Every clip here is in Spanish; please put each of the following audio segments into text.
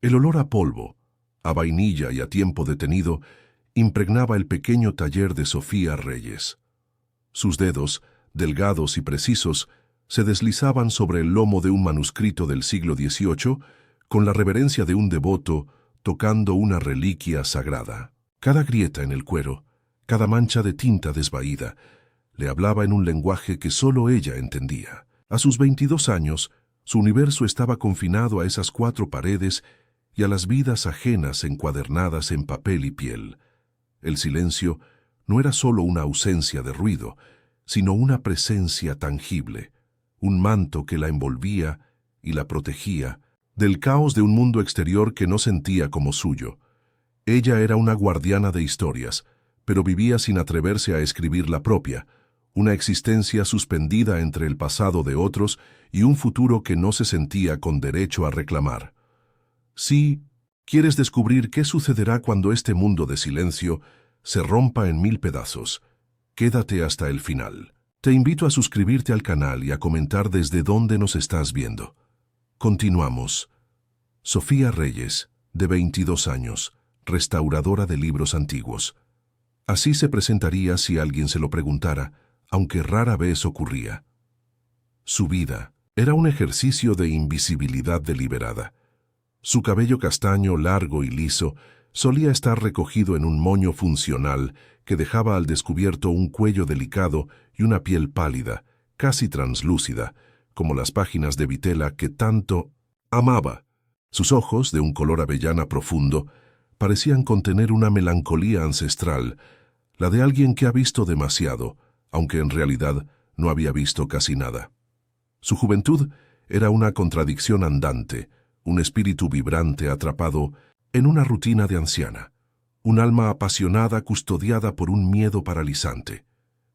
El olor a polvo, a vainilla y a tiempo detenido impregnaba el pequeño taller de Sofía Reyes. Sus dedos, delgados y precisos, se deslizaban sobre el lomo de un manuscrito del siglo XVIII con la reverencia de un devoto tocando una reliquia sagrada. Cada grieta en el cuero, cada mancha de tinta desvaída, le hablaba en un lenguaje que solo ella entendía. A sus 22 años, su universo estaba confinado a esas 4 paredes y a las vidas ajenas encuadernadas en papel y piel. El silencio no era solo una ausencia de ruido, sino una presencia tangible, un manto que la envolvía y la protegía del caos de un mundo exterior que no sentía como suyo. Ella era una guardiana de historias, pero vivía sin atreverse a escribir la propia, una existencia suspendida entre el pasado de otros y un futuro que no se sentía con derecho a reclamar. Si quieres descubrir qué sucederá cuando este mundo de silencio se rompa en 1000 pedazos, quédate hasta el final. Te invito a suscribirte al canal y a comentar desde dónde nos estás viendo. Continuamos. Sofía Reyes, de 22 años, restauradora de libros antiguos. Así se presentaría si alguien se lo preguntara, aunque rara vez ocurría. Su vida era un ejercicio de invisibilidad deliberada. Su cabello castaño, largo y liso, solía estar recogido en un moño funcional que dejaba al descubierto un cuello delicado y una piel pálida, casi translúcida, como las páginas de vitela que tanto amaba. Sus ojos, de un color avellana profundo, parecían contener una melancolía ancestral, la de alguien que ha visto demasiado, aunque en realidad no había visto casi nada. Su juventud era una contradicción andante, un espíritu vibrante atrapado en una rutina de anciana, un alma apasionada custodiada por un miedo paralizante.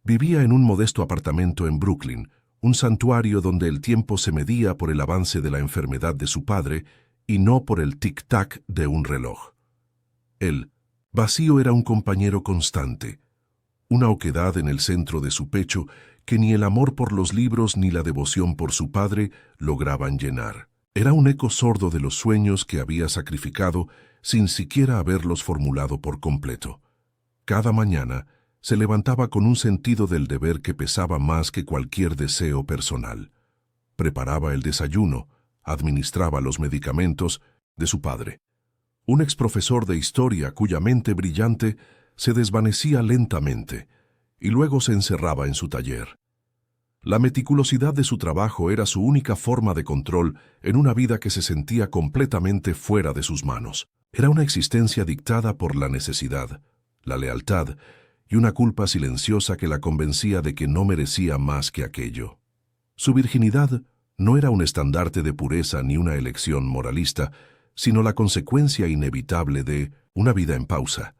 Vivía en un modesto apartamento en Brooklyn, un santuario donde el tiempo se medía por el avance de la enfermedad de su padre y no por el tic-tac de un reloj. El vacío era un compañero constante, una oquedad en el centro de su pecho que ni el amor por los libros ni la devoción por su padre lograban llenar. Era un eco sordo de los sueños que había sacrificado sin siquiera haberlos formulado por completo. Cada mañana se levantaba con un sentido del deber que pesaba más que cualquier deseo personal. Preparaba el desayuno, administraba los medicamentos de su padre, un exprofesor de historia cuya mente brillante se desvanecía lentamente y luego se encerraba en su taller. La meticulosidad de su trabajo era su única forma de control en una vida que se sentía completamente fuera de sus manos. Era una existencia dictada por la necesidad, la lealtad y una culpa silenciosa que la convencía de que no merecía más que aquello. Su virginidad no era un estandarte de pureza ni una elección moralista, sino la consecuencia inevitable de una vida en pausa.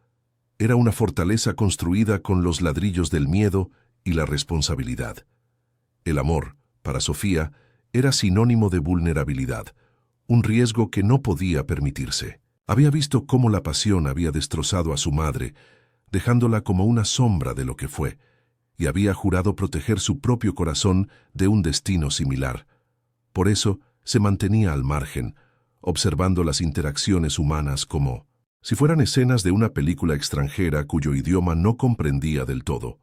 Era una fortaleza construida con los ladrillos del miedo y la responsabilidad. El amor, para Sofía, era sinónimo de vulnerabilidad, un riesgo que no podía permitirse. Había visto cómo la pasión había destrozado a su madre, dejándola como una sombra de lo que fue, y había jurado proteger su propio corazón de un destino similar. Por eso se mantenía al margen, observando las interacciones humanas como si fueran escenas de una película extranjera cuyo idioma no comprendía del todo.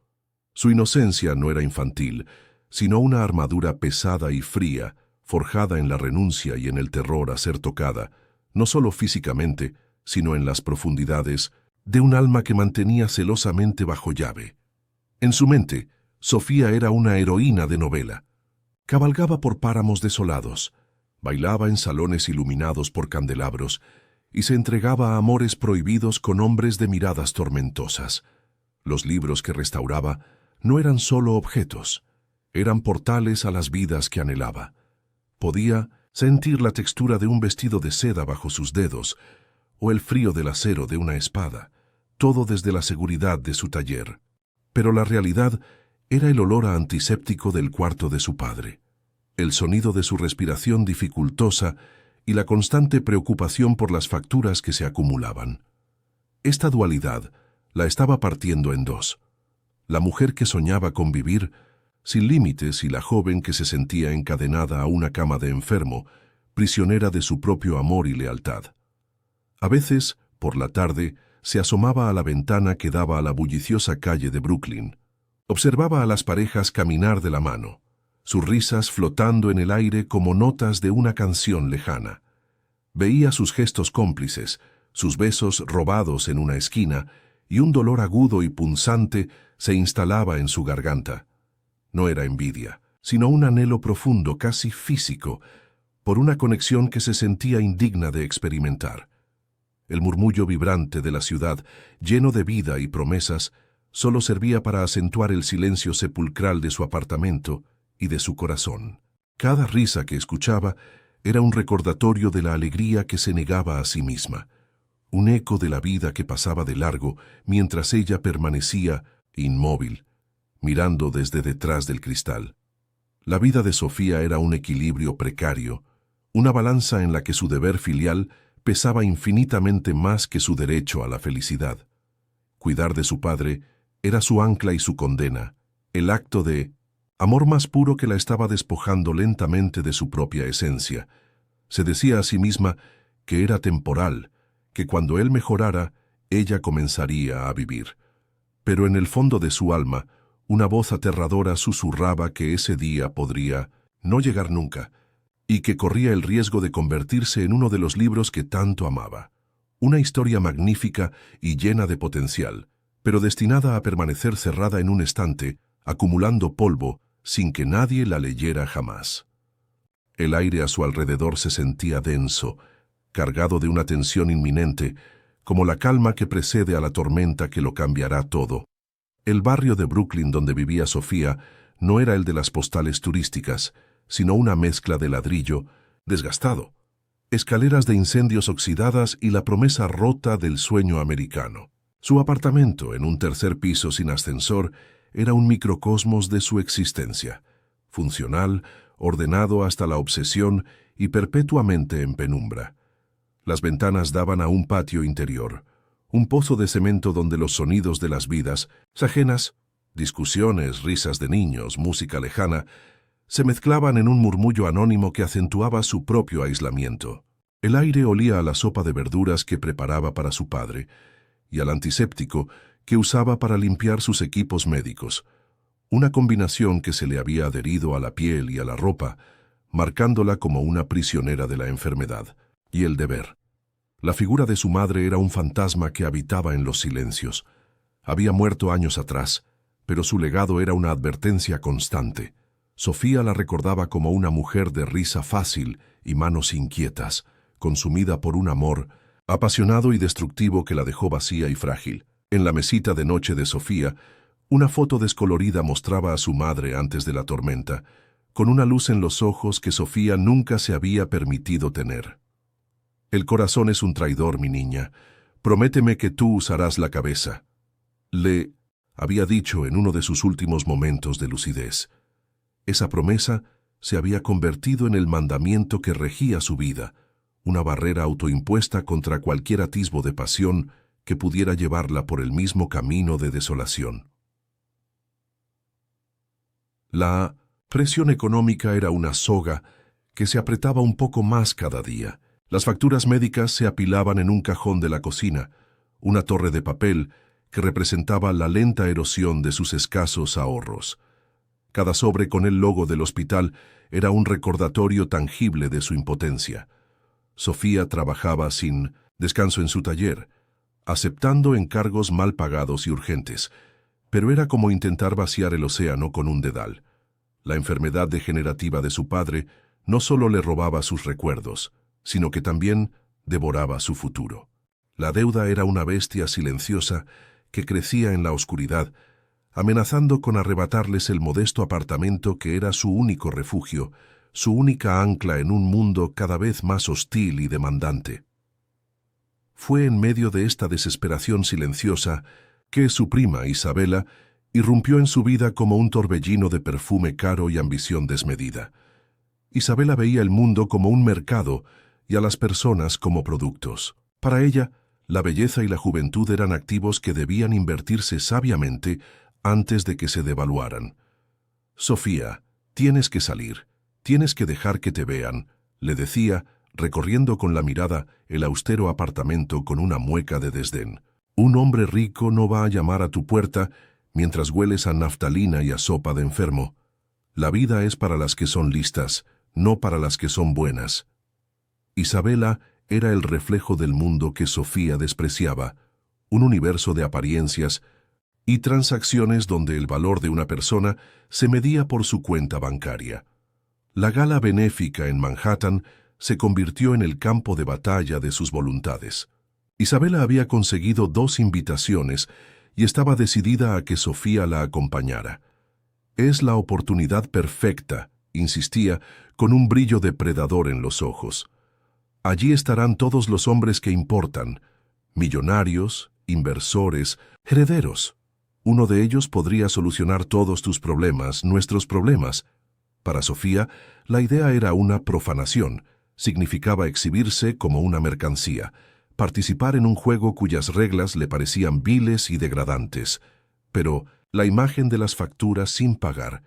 Su inocencia no era infantil, sino una armadura pesada y fría, forjada en la renuncia y en el terror a ser tocada, no solo físicamente, sino en las profundidades de un alma que mantenía celosamente bajo llave. En su mente, Sofía era una heroína de novela. Cabalgaba por páramos desolados, bailaba en salones iluminados por candelabros y se entregaba a amores prohibidos con hombres de miradas tormentosas. Los libros que restauraba no eran solo objetos, eran portales a las vidas que anhelaba. Podía sentir la textura de un vestido de seda bajo sus dedos o el frío del acero de una espada, todo desde la seguridad de su taller. Pero la realidad era el olor a antiséptico del cuarto de su padre, el sonido de su respiración dificultosa y la constante preocupación por las facturas que se acumulaban. Esta dualidad la estaba partiendo en dos: la mujer que soñaba con vivir sin límites y la joven que se sentía encadenada a una cama de enfermo, prisionera de su propio amor y lealtad. A veces, por la tarde, se asomaba a la ventana que daba a la bulliciosa calle de Brooklyn. Observaba a las parejas caminar de la mano, sus risas flotando en el aire como notas de una canción lejana. Veía sus gestos cómplices, sus besos robados en una esquina, y un dolor agudo y punzante se instalaba en su garganta. No era envidia, sino un anhelo profundo, casi físico, por una conexión que se sentía indigna de experimentar. El murmullo vibrante de la ciudad, lleno de vida y promesas, solo servía para acentuar el silencio sepulcral de su apartamento y de su corazón. Cada risa que escuchaba era un recordatorio de la alegría que se negaba a sí misma, un eco de la vida que pasaba de largo mientras ella permanecía inmóvil, mirando desde detrás del cristal. La vida de Sofía era un equilibrio precario, una balanza en la que su deber filial pesaba infinitamente más que su derecho a la felicidad. Cuidar de su padre era su ancla y su condena, el acto de amor más puro que la estaba despojando lentamente de su propia esencia. Se decía a sí misma que era temporal, que cuando él mejorara, ella comenzaría a vivir. Pero en el fondo de su alma, una voz aterradora susurraba que ese día podría no llegar nunca, y que corría el riesgo de convertirse en uno de los libros que tanto amaba. Una historia magnífica y llena de potencial, pero destinada a permanecer cerrada en un estante, acumulando polvo, sin que nadie la leyera jamás. El aire a su alrededor se sentía denso, cargado de una tensión inminente, como la calma que precede a la tormenta que lo cambiará todo. El barrio de Brooklyn donde vivía Sofía no era el de las postales turísticas, sino una mezcla de ladrillo, desgastado, escaleras de incendios oxidadas y la promesa rota del sueño americano. Su apartamento, en un tercer piso sin ascensor, era un microcosmos de su existencia, funcional, ordenado hasta la obsesión y perpetuamente en penumbra. Las ventanas daban a un patio interior, un pozo de cemento donde los sonidos de las vidas, ajenas, discusiones, risas de niños, música lejana, se mezclaban en un murmullo anónimo que acentuaba su propio aislamiento. El aire olía a la sopa de verduras que preparaba para su padre y al antiséptico que usaba para limpiar sus equipos médicos, una combinación que se le había adherido a la piel y a la ropa, marcándola como una prisionera de la enfermedad y el deber. La figura de su madre era un fantasma que habitaba en los silencios. Había muerto años atrás, pero su legado era una advertencia constante. Sofía la recordaba como una mujer de risa fácil y manos inquietas, consumida por un amor apasionado y destructivo que la dejó vacía y frágil. En la mesita de noche de Sofía, una foto descolorida mostraba a su madre antes de la tormenta, con una luz en los ojos que Sofía nunca se había permitido tener. «El corazón es un traidor, mi niña. Prométeme que tú usarás la cabeza», le había dicho en uno de sus últimos momentos de lucidez. Esa promesa se había convertido en el mandamiento que regía su vida, una barrera autoimpuesta contra cualquier atisbo de pasión que pudiera llevarla por el mismo camino de desolación. La presión económica era una soga que se apretaba un poco más cada día. Las facturas médicas se apilaban en un cajón de la cocina, una torre de papel que representaba la lenta erosión de sus escasos ahorros. Cada sobre con el logo del hospital era un recordatorio tangible de su impotencia. Sofía trabajaba sin descanso en su taller, aceptando encargos mal pagados y urgentes, pero era como intentar vaciar el océano con un dedal. La enfermedad degenerativa de su padre no solo le robaba sus recuerdos, sino que también devoraba su futuro. La deuda era una bestia silenciosa que crecía en la oscuridad, amenazando con arrebatarles el modesto apartamento que era su único refugio, su única ancla en un mundo cada vez más hostil y demandante. Fue en medio de esta desesperación silenciosa que su prima Isabela irrumpió en su vida como un torbellino de perfume caro y ambición desmedida. Isabela veía el mundo como un mercado y a las personas como productos. Para ella, la belleza y la juventud eran activos que debían invertirse sabiamente antes de que se devaluaran. «Sofía, tienes que salir, tienes que dejar que te vean», le decía, recorriendo con la mirada el austero apartamento con una mueca de desdén. Un hombre rico no va a llamar a tu puerta mientras hueles a naftalina y a sopa de enfermo. La vida es para las que son listas, no para las que son buenas. Isabela era el reflejo del mundo que Sofía despreciaba, un universo de apariencias y transacciones donde el valor de una persona se medía por su cuenta bancaria. La gala benéfica en Manhattan se convirtió en el campo de batalla de sus voluntades. Isabela había conseguido 2 invitaciones y estaba decidida a que Sofía la acompañara. Es la oportunidad perfecta, insistía, con un brillo depredador en los ojos. Allí estarán todos los hombres que importan, millonarios, inversores, herederos. Uno de ellos podría solucionar todos tus problemas, nuestros problemas. Para Sofía, la idea era una profanación. Significaba exhibirse como una mercancía, participar en un juego cuyas reglas le parecían viles y degradantes. Pero la imagen de las facturas sin pagar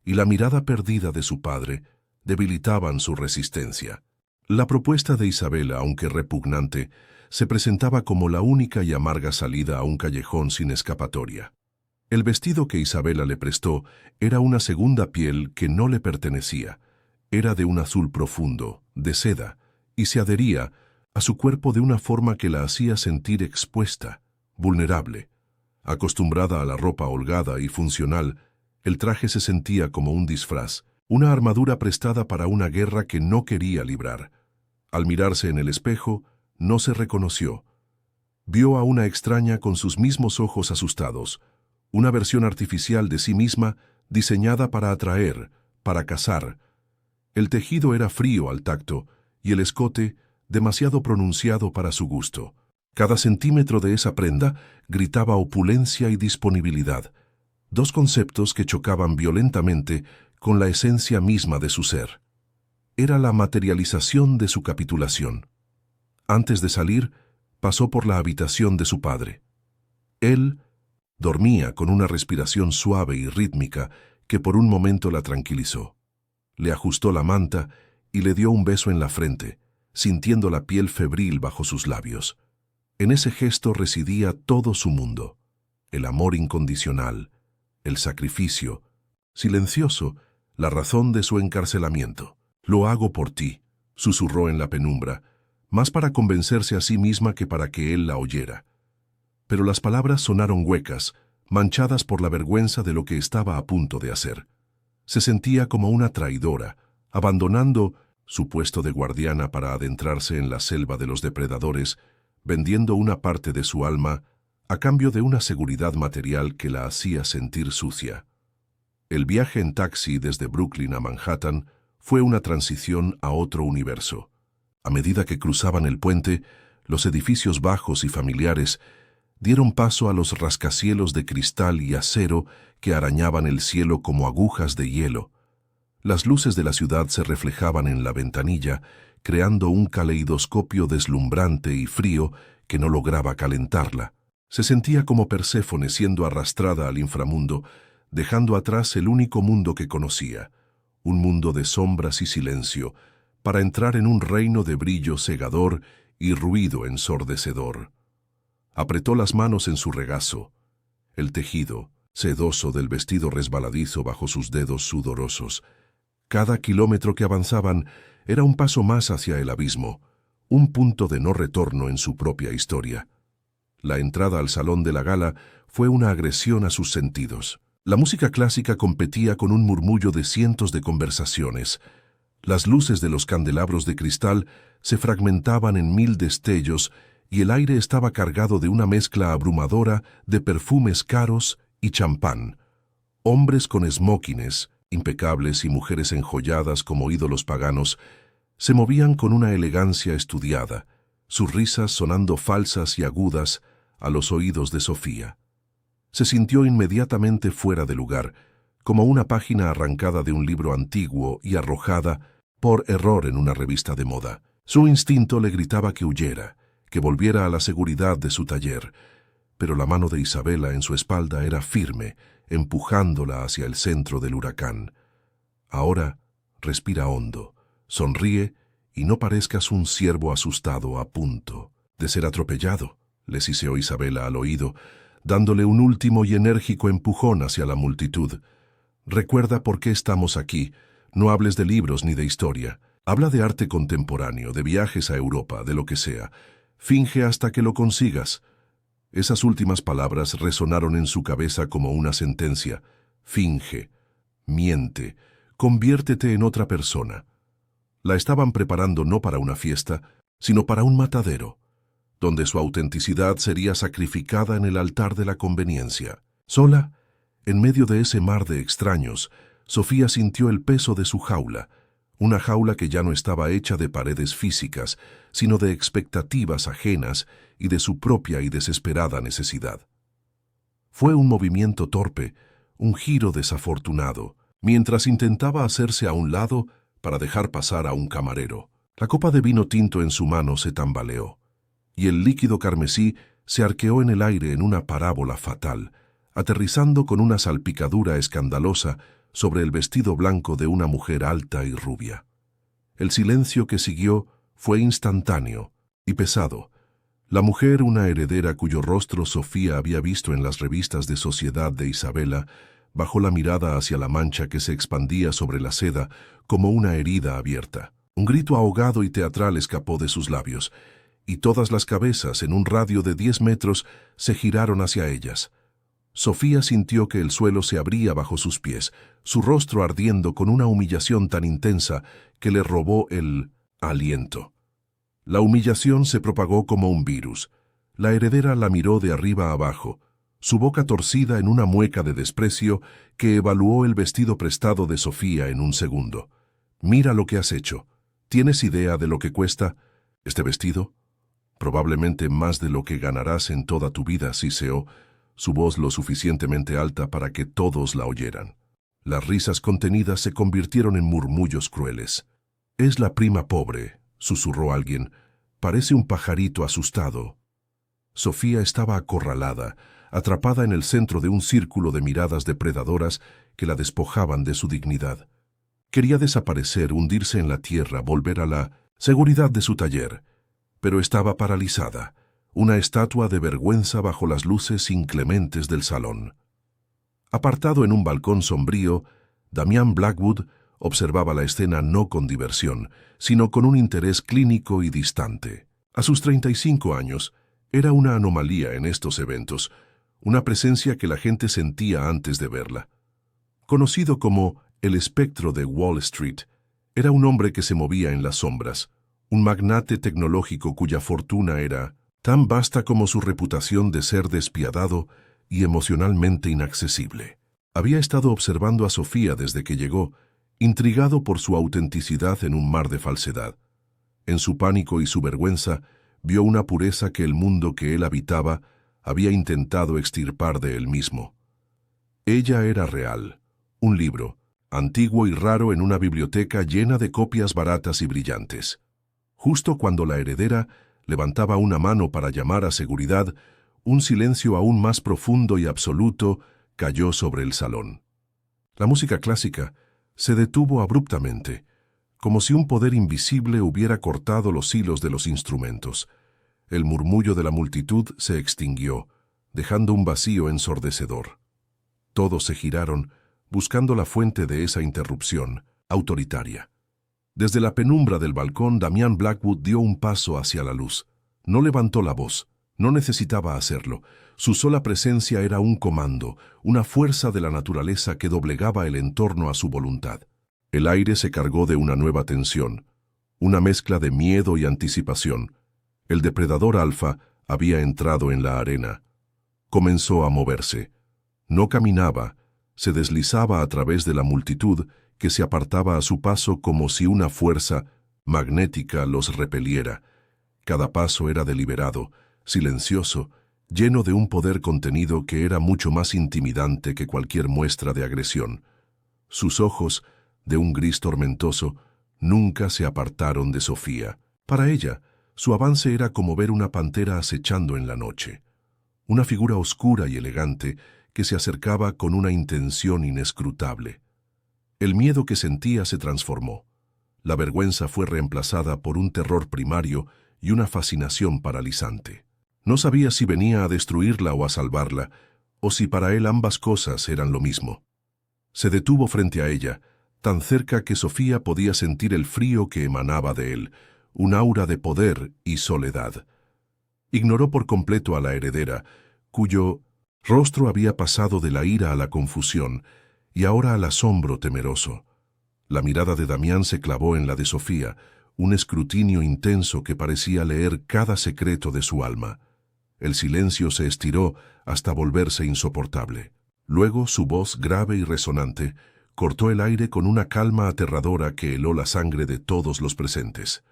y la mirada perdida de su padre debilitaban su resistencia. La propuesta de Isabela, aunque repugnante, se presentaba como la única y amarga salida a un callejón sin escapatoria. El vestido que Isabela le prestó era una segunda piel que no le pertenecía. Era de un azul profundo, de seda, y se adhería a su cuerpo de una forma que la hacía sentir expuesta, vulnerable. Acostumbrada a la ropa holgada y funcional, el traje se sentía como un disfraz, una armadura prestada para una guerra que no quería librar. Al mirarse en el espejo, no se reconoció. Vio a una extraña con sus mismos ojos asustados, una versión artificial de sí misma diseñada para atraer, para cazar. El tejido era frío al tacto y el escote demasiado pronunciado para su gusto. Cada centímetro de esa prenda gritaba opulencia y disponibilidad, 2 conceptos que chocaban violentamente con la esencia misma de su ser. Era la materialización de su capitulación. Antes de salir, pasó por la habitación de su padre. Él dormía con una respiración suave y rítmica que por un momento la tranquilizó. Le ajustó la manta y le dio un beso en la frente, sintiendo la piel febril bajo sus labios. En ese gesto residía todo su mundo, el amor incondicional, el sacrificio, silencioso, la razón de su encarcelamiento. «Lo hago por ti», susurró en la penumbra, más para convencerse a sí misma que para que él la oyera. Pero las palabras sonaron huecas, manchadas por la vergüenza de lo que estaba a punto de hacer. Se sentía como una traidora, abandonando su puesto de guardiana para adentrarse en la selva de los depredadores, vendiendo una parte de su alma a cambio de una seguridad material que la hacía sentir sucia. El viaje en taxi desde Brooklyn a Manhattan fue una transición a otro universo. A medida que cruzaban el puente, los edificios bajos y familiares dieron paso a los rascacielos de cristal y acero que arañaban el cielo como agujas de hielo. Las luces de la ciudad se reflejaban en la ventanilla, creando un caleidoscopio deslumbrante y frío que no lograba calentarla. Se sentía como Perséfone siendo arrastrada al inframundo, dejando atrás el único mundo que conocía, un mundo de sombras y silencio, para entrar en un reino de brillo cegador y ruido ensordecedor. Apretó las manos en su regazo. El tejido, sedoso del vestido resbaladizo bajo sus dedos sudorosos. Cada kilómetro que avanzaban era un paso más hacia el abismo, un punto de no retorno en su propia historia. La entrada al salón de la gala fue una agresión a sus sentidos. La música clásica competía con un murmullo de cientos de conversaciones. Las luces de los candelabros de cristal se fragmentaban en 1000 destellos y el aire estaba cargado de una mezcla abrumadora de perfumes caros y champán. Hombres con esmóquines, impecables y mujeres enjolladas como ídolos paganos, se movían con una elegancia estudiada, sus risas sonando falsas y agudas a los oídos de Sofía. Se sintió inmediatamente fuera de lugar, como una página arrancada de un libro antiguo y arrojada por error en una revista de moda. Su instinto le gritaba que huyera, que volviera a la seguridad de su taller, pero la mano de Isabela en su espalda era firme, empujándola hacia el centro del huracán. Ahora respira hondo, sonríe y no parezcas un ciervo asustado a punto de ser atropellado, le siseó Isabela al oído, dándole un último y enérgico empujón hacia la multitud. Recuerda por qué estamos aquí. No hables de libros ni de historia. Habla de arte contemporáneo, de viajes a Europa, de lo que sea. Finge hasta que lo consigas. Esas últimas palabras resonaron en su cabeza como una sentencia. Finge, miente, conviértete en otra persona. La estaban preparando no para una fiesta, sino para un matadero, donde su autenticidad sería sacrificada en el altar de la conveniencia. Sola, en medio de ese mar de extraños, Sofía sintió el peso de su jaula, una jaula que ya no estaba hecha de paredes físicas, sino de expectativas ajenas y de su propia y desesperada necesidad. Fue un movimiento torpe, un giro desafortunado, mientras intentaba hacerse a un lado para dejar pasar a un camarero. La copa de vino tinto en su mano se tambaleó, y el líquido carmesí se arqueó en el aire en una parábola fatal, aterrizando con una salpicadura escandalosa sobre el vestido blanco de una mujer alta y rubia. El silencio que siguió fue instantáneo y pesado. La mujer, una heredera cuyo rostro Sofía había visto en las revistas de sociedad de Isabela, bajó la mirada hacia la mancha que se expandía sobre la seda como una herida abierta. Un grito ahogado y teatral escapó de sus labios, y todas las cabezas, en un radio de 10 metros, se giraron hacia ellas. Sofía sintió que el suelo se abría bajo sus pies, su rostro ardiendo con una humillación tan intensa que le robó el aliento. La humillación se propagó como un virus. La heredera la miró de arriba abajo, su boca torcida en una mueca de desprecio que evaluó el vestido prestado de Sofía en un segundo. «Mira lo que has hecho. ¿Tienes idea de lo que cuesta este vestido? Probablemente más de lo que ganarás en toda tu vida», siseó, su voz lo suficientemente alta para que todos la oyeran. Las risas contenidas se convirtieron en murmullos crueles. «Es la prima pobre», susurró alguien. «Parece un pajarito asustado». Sofía estaba acorralada, atrapada en el centro de un círculo de miradas depredadoras que la despojaban de su dignidad. Quería desaparecer, hundirse en la tierra, volver a la seguridad de su taller, pero estaba paralizada, una estatua de vergüenza bajo las luces inclementes del salón. Apartado en un balcón sombrío, Damián Blackwood observaba la escena no con diversión, sino con un interés clínico y distante. A sus 35 años, era una anomalía en estos eventos, una presencia que la gente sentía antes de verla. Conocido como el espectro de Wall Street, era un hombre que se movía en las sombras, un magnate tecnológico cuya fortuna era tan vasta como su reputación de ser despiadado y emocionalmente inaccesible. Había estado observando a Sofía desde que llegó, intrigado por su autenticidad en un mar de falsedad. En su pánico y su vergüenza, vio una pureza que el mundo que él habitaba había intentado extirpar de él mismo. Ella era real, un libro, antiguo y raro en una biblioteca llena de copias baratas y brillantes. Justo cuando la heredera levantaba una mano para llamar a seguridad, un silencio aún más profundo y absoluto cayó sobre el salón. La música clásica se detuvo abruptamente, como si un poder invisible hubiera cortado los hilos de los instrumentos. El murmullo de la multitud se extinguió, dejando un vacío ensordecedor. Todos se giraron, buscando la fuente de esa interrupción, autoritaria. Desde la penumbra del balcón, Damián Blackwood dio un paso hacia la luz. No levantó la voz, no necesitaba hacerlo. Su sola presencia era un comando, una fuerza de la naturaleza que doblegaba el entorno a su voluntad. El aire se cargó de una nueva tensión, una mezcla de miedo y anticipación. El depredador alfa había entrado en la arena. Comenzó a moverse. No caminaba, se deslizaba a través de la multitud que se apartaba a su paso como si una fuerza magnética los repeliera. Cada paso era deliberado, silencioso, lleno de un poder contenido que era mucho más intimidante que cualquier muestra de agresión. Sus ojos, de un gris tormentoso, nunca se apartaron de Sofía. Para ella, su avance era como ver una pantera acechando en la noche. Una figura oscura y elegante que se acercaba con una intención inescrutable. El miedo que sentía se transformó. La vergüenza fue reemplazada por un terror primario y una fascinación paralizante. No sabía si venía a destruirla o a salvarla, o si para él ambas cosas eran lo mismo. Se detuvo frente a ella, tan cerca que Sofía podía sentir el frío que emanaba de él, un aura de poder y soledad. Ignoró por completo a la heredera, cuyo rostro había pasado de la ira a la confusión y ahora al asombro temeroso. La mirada de Damián se clavó en la de Sofía, un escrutinio intenso que parecía leer cada secreto de su alma. El silencio se estiró hasta volverse insoportable. Luego su voz grave y resonante cortó el aire con una calma aterradora que heló la sangre de todos los presentes.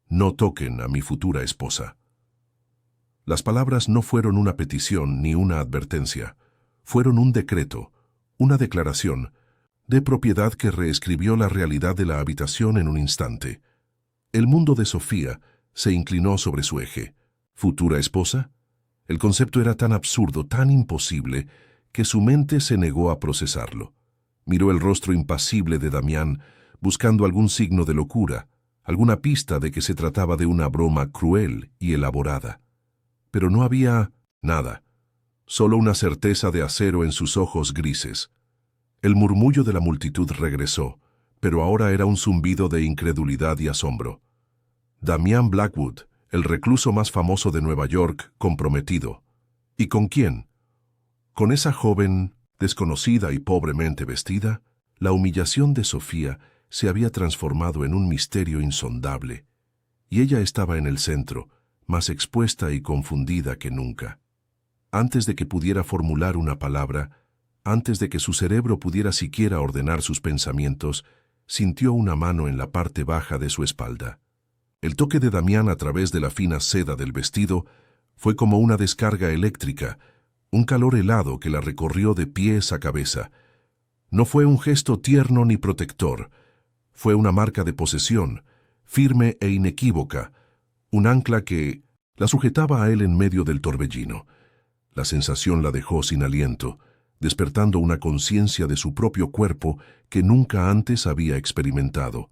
«No toquen a mi futura esposa». Las palabras no fueron una petición ni una advertencia. Fueron un decreto, una declaración, de propiedad que reescribió la realidad de la habitación en un instante. El mundo de Sofía se inclinó sobre su eje. ¿Futura esposa? El concepto era tan absurdo, tan imposible, que su mente se negó a procesarlo. Miró el rostro impasible de Damián, buscando algún signo de locura, alguna pista de que se trataba de una broma cruel y elaborada. Pero no había nada, solo una certeza de acero en sus ojos grises. El murmullo de la multitud regresó, pero ahora era un zumbido de incredulidad y asombro. Damián Blackwood, el recluso más famoso de Nueva York, comprometido. ¿Y con quién? ¿Con esa joven, desconocida y pobremente vestida? La humillación de Sofía se había transformado en un misterio insondable, y ella estaba en el centro, más expuesta y confundida que nunca. Antes de que pudiera formular una palabra, antes de que su cerebro pudiera siquiera ordenar sus pensamientos, sintió una mano en la parte baja de su espalda. El toque de Damián a través de la fina seda del vestido fue como una descarga eléctrica, un calor helado que la recorrió de pies a cabeza. No fue un gesto tierno ni protector, fue una marca de posesión, firme e inequívoca, un ancla que la sujetaba a él en medio del torbellino. La sensación la dejó sin aliento, despertando una conciencia de su propio cuerpo que nunca antes había experimentado.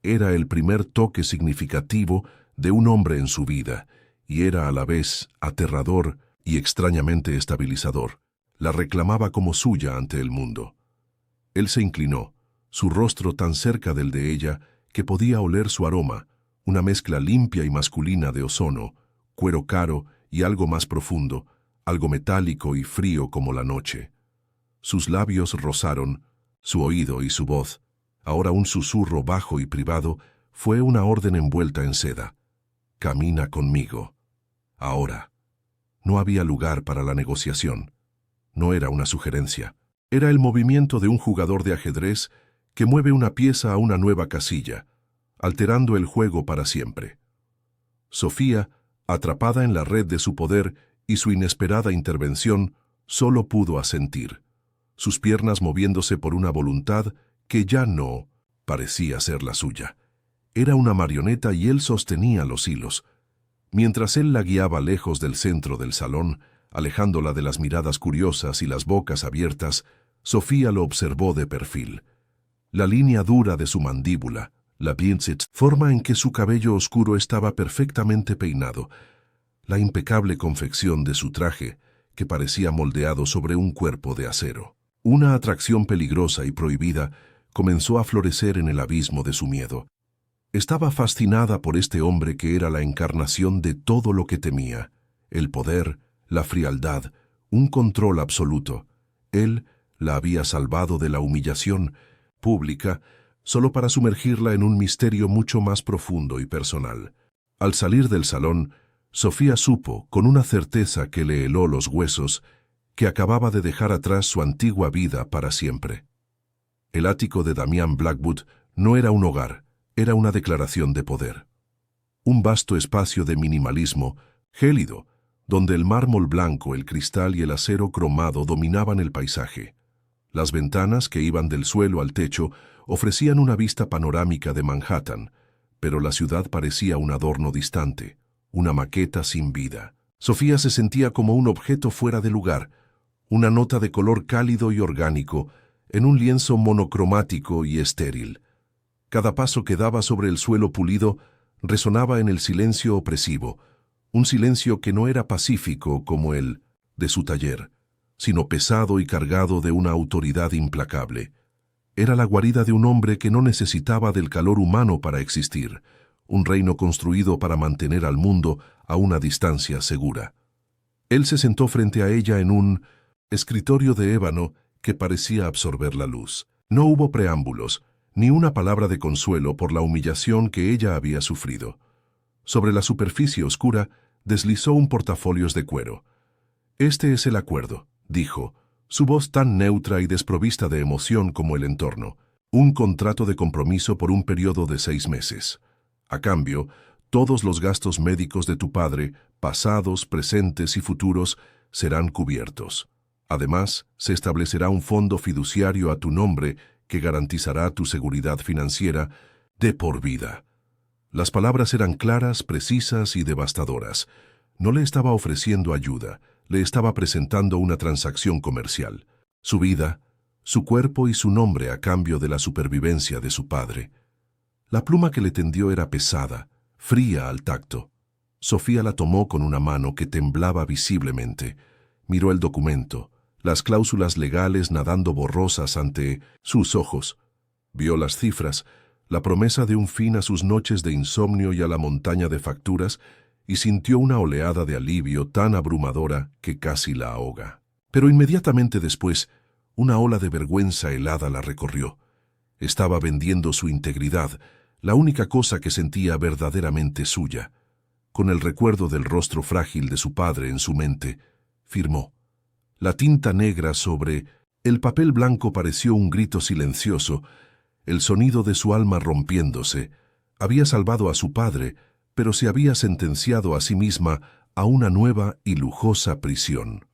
Era el primer toque significativo de un hombre en su vida, y era a la vez aterrador y extrañamente estabilizador. La reclamaba como suya ante el mundo. Él se inclinó, su rostro tan cerca del de ella que podía oler su aroma, una mezcla limpia y masculina de ozono, cuero caro y algo más profundo, algo metálico y frío como la noche. Sus labios rozaron, su oído y su voz, ahora un susurro bajo y privado, fue una orden envuelta en seda. «Camina conmigo». Ahora. No había lugar para la negociación. No era una sugerencia. Era el movimiento de un jugador de ajedrez que mueve una pieza a una nueva casilla, alterando el juego para siempre. Sofía, atrapada en la red de su poder y su inesperada intervención, solo pudo asentir, sus piernas moviéndose por una voluntad que ya no parecía ser la suya. Era una marioneta y él sostenía los hilos. Mientras él la guiaba lejos del centro del salón, alejándola de las miradas curiosas y las bocas abiertas, Sofía lo observó de perfil. La línea dura de su mandíbula, la forma en que su cabello oscuro estaba perfectamente peinado, la impecable confección de su traje, que parecía moldeado sobre un cuerpo de acero. Una atracción peligrosa y prohibida comenzó a florecer en el abismo de su miedo. Estaba fascinada por este hombre que era la encarnación de todo lo que temía: el poder, la frialdad, un control absoluto. Él la había salvado de la humillación pública solo para sumergirla en un misterio mucho más profundo y personal. Al salir del salón, Sofía supo, con una certeza que le heló los huesos, que acababa de dejar atrás su antigua vida para siempre. El ático de Damián Blackwood no era un hogar, era una declaración de poder. Un vasto espacio de minimalismo, gélido, donde el mármol blanco, el cristal y el acero cromado dominaban el paisaje. Las ventanas, que iban del suelo al techo, ofrecían una vista panorámica de Manhattan, pero la ciudad parecía un adorno distante, una maqueta sin vida. Sofía se sentía como un objeto fuera de lugar, una nota de color cálido y orgánico, en un lienzo monocromático y estéril. Cada paso que daba sobre el suelo pulido resonaba en el silencio opresivo, un silencio que no era pacífico como el de su taller, sino pesado y cargado de una autoridad implacable. Era la guarida de un hombre que no necesitaba del calor humano para existir, un reino construido para mantener al mundo a una distancia segura. Él se sentó frente a ella en un escritorio de ébano que parecía absorber la luz. No hubo preámbulos, ni una palabra de consuelo por la humillación que ella había sufrido. Sobre la superficie oscura deslizó un portafolios de cuero. «Este es el acuerdo», dijo, su voz tan neutra y desprovista de emoción como el entorno. «Un contrato de compromiso por un periodo de 6 meses. A cambio, todos los gastos médicos de tu padre, pasados, presentes y futuros, serán cubiertos. Además, se establecerá un fondo fiduciario a tu nombre que garantizará tu seguridad financiera de por vida». Las palabras eran claras, precisas y devastadoras. No le estaba ofreciendo ayuda, le estaba presentando una transacción comercial. Su vida, su cuerpo y su nombre a cambio de la supervivencia de su padre. La pluma que le tendió era pesada, fría al tacto. Sofía la tomó con una mano que temblaba visiblemente. Miró el documento, las cláusulas legales nadando borrosas ante sus ojos. Vio las cifras, la promesa de un fin a sus noches de insomnio y a la montaña de facturas, y sintió una oleada de alivio tan abrumadora que casi la ahoga. Pero inmediatamente después, una ola de vergüenza helada la recorrió. Estaba vendiendo su integridad, la única cosa que sentía verdaderamente suya. Con el recuerdo del rostro frágil de su padre en su mente, firmó. La tinta negra sobre el papel blanco pareció un grito silencioso, el sonido de su alma rompiéndose. Había salvado a su padre, pero se había sentenciado a sí misma a una nueva y lujosa prisión.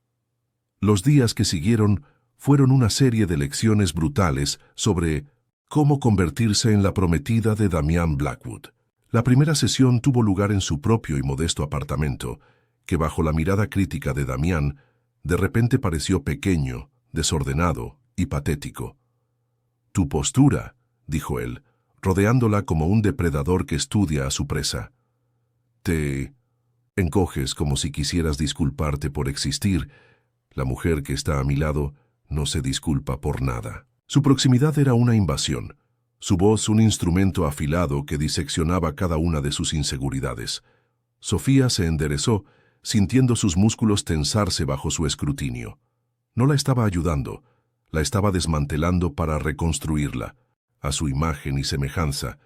Los días que siguieron fueron una serie de lecciones brutales sobre cómo convertirse en la prometida de Damián Blackwood. La primera sesión tuvo lugar en su propio y modesto apartamento, que bajo la mirada crítica de Damián, de repente pareció pequeño, desordenado y patético. «Tu postura», dijo él, rodeándola como un depredador que estudia a su presa. «Te encoges como si quisieras disculparte por existir. La mujer que está a mi lado no se disculpa por nada». Su proximidad era una invasión, su voz un instrumento afilado que diseccionaba cada una de sus inseguridades. Sofía se enderezó, sintiendo sus músculos tensarse bajo su escrutinio. No la estaba ayudando, la estaba desmantelando para reconstruirla, a su imagen y semejanza,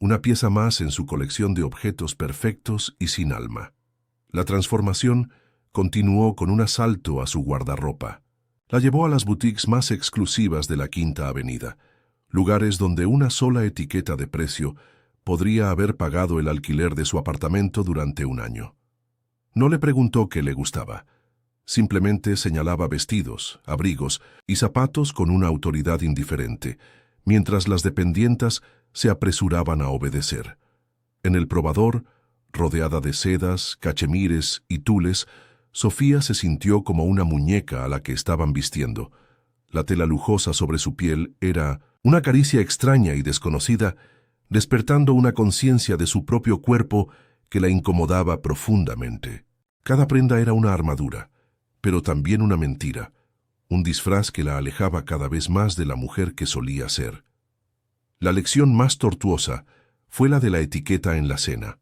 una pieza más en su colección de objetos perfectos y sin alma. La transformación continuó con un asalto a su guardarropa. La llevó a las boutiques más exclusivas de la Quinta Avenida, lugares donde una sola etiqueta de precio podría haber pagado el alquiler de su apartamento durante un año. No le preguntó qué le gustaba. Simplemente señalaba vestidos, abrigos y zapatos con una autoridad indiferente, mientras las dependientas se apresuraban a obedecer. En el probador, rodeada de sedas, cachemires y tules, Sofía se sintió como una muñeca a la que estaban vistiendo. La tela lujosa sobre su piel era una caricia extraña y desconocida, despertando una conciencia de su propio cuerpo que la incomodaba profundamente. Cada prenda era una armadura, pero también una mentira, un disfraz que la alejaba cada vez más de la mujer que solía ser. La lección más tortuosa fue la de la etiqueta en la cena.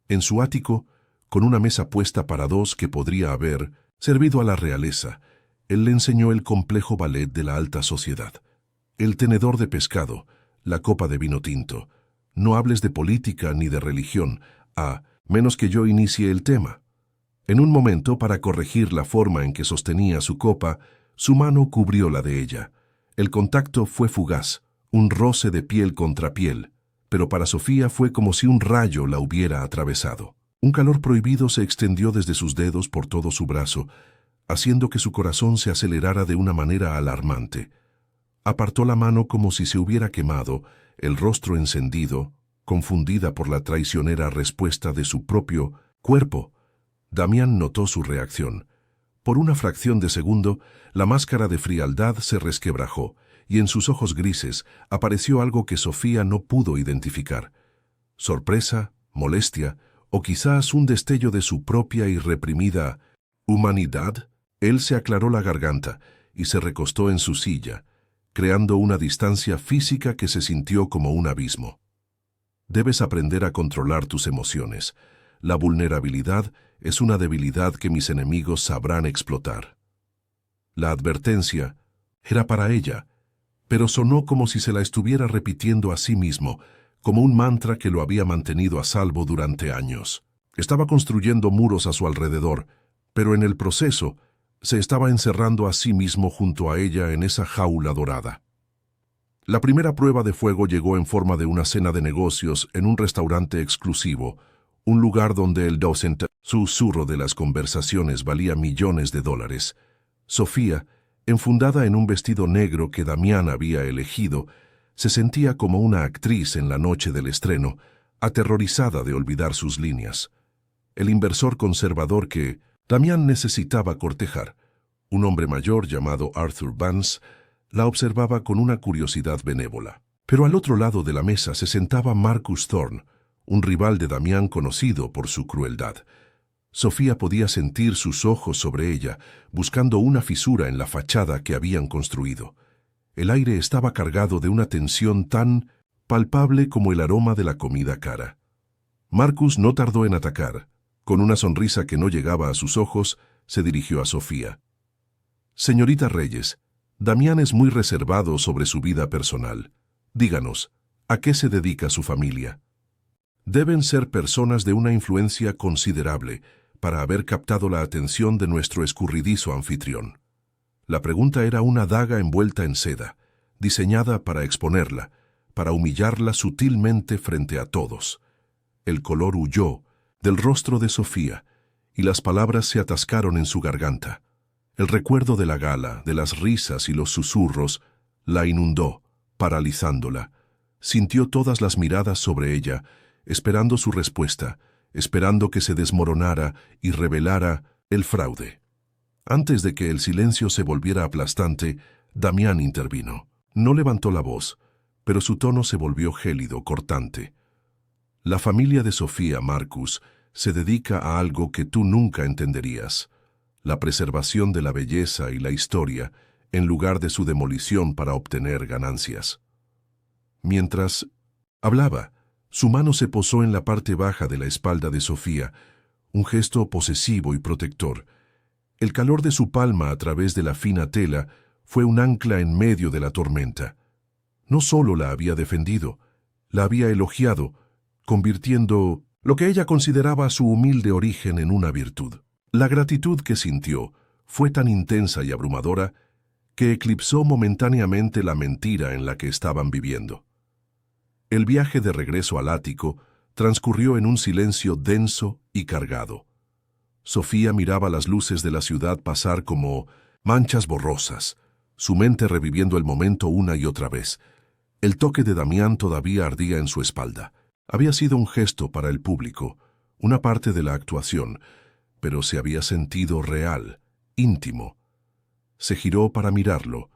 En su ático, con una mesa puesta para dos que podría haber servido a la realeza, él le enseñó el complejo ballet de la alta sociedad. El tenedor de pescado, la copa de vino tinto. No hables de política ni de religión, a menos que yo inicie el tema. En un momento, para corregir la forma en que sostenía su copa, su mano cubrió la de ella. El contacto fue fugaz, un roce de piel contra piel, pero para Sofía fue como si un rayo la hubiera atravesado. Un calor prohibido se extendió desde sus dedos por todo su brazo, haciendo que su corazón se acelerara de una manera alarmante. Apartó la mano como si se hubiera quemado, el rostro encendido, confundida por la traicionera respuesta de su propio cuerpo. Damián notó su reacción. Por una fracción de segundo, la máscara de frialdad se resquebrajó, y en sus ojos grises apareció algo que Sofía no pudo identificar. Sorpresa, molestia, o quizás un destello de su propia y reprimida humanidad. Él se aclaró la garganta y se recostó en su silla, creando una distancia física que se sintió como un abismo. Debes aprender a controlar tus emociones. La vulnerabilidad es una debilidad que mis enemigos sabrán explotar. La advertencia era para ella, pero sonó como si se la estuviera repitiendo a sí mismo, como un mantra que lo había mantenido a salvo durante años. Estaba construyendo muros a su alrededor, pero en el proceso se estaba encerrando a sí mismo junto a ella en esa jaula dorada. La primera prueba de fuego llegó en forma de una cena de negocios en un restaurante exclusivo, un lugar donde el docente susurro de las conversaciones valía millones de dólares. Sofía, enfundada en un vestido negro que Damián había elegido, se sentía como una actriz en la noche del estreno, aterrorizada de olvidar sus líneas. El inversor conservador que Damián necesitaba cortejar, un hombre mayor llamado Arthur Vance, la observaba con una curiosidad benévola. Pero al otro lado de la mesa se sentaba Marcus Thorne, un rival de Damián conocido por su crueldad. Sofía podía sentir sus ojos sobre ella, buscando una fisura en la fachada que habían construido. El aire estaba cargado de una tensión tan palpable como el aroma de la comida cara. Marcus no tardó en atacar. Con una sonrisa que no llegaba a sus ojos, se dirigió a Sofía. «Señorita Reyes, Damián es muy reservado sobre su vida personal. Díganos, ¿a qué se dedica su familia?» Deben ser personas de una influencia considerable para haber captado la atención de nuestro escurridizo anfitrión. La pregunta era una daga envuelta en seda, diseñada para exponerla, para humillarla sutilmente frente a todos. El color huyó del rostro de Sofía y las palabras se atascaron en su garganta. El recuerdo de la gala, de las risas y los susurros, la inundó, paralizándola. Sintió todas las miradas sobre ella, esperando su respuesta, esperando que se desmoronara y revelara el fraude. Antes de que el silencio se volviera aplastante, Damián intervino. No levantó la voz, pero su tono se volvió gélido, cortante. La familia de Sofía, Marcus, se dedica a algo que tú nunca entenderías: la preservación de la belleza y la historia, en lugar de su demolición para obtener ganancias. Mientras hablaba, su mano se posó en la parte baja de la espalda de Sofía, un gesto posesivo y protector. El calor de su palma a través de la fina tela fue un ancla en medio de la tormenta. No solo la había defendido, la había elogiado, convirtiendo lo que ella consideraba su humilde origen en una virtud. La gratitud que sintió fue tan intensa y abrumadora que eclipsó momentáneamente la mentira en la que estaban viviendo. El viaje de regreso al ático transcurrió en un silencio denso y cargado. Sofía miraba las luces de la ciudad pasar como manchas borrosas, su mente reviviendo el momento una y otra vez. El toque de Damián todavía ardía en su espalda. Había sido un gesto para el público, una parte de la actuación, pero se había sentido real, íntimo. Se giró para mirarlo.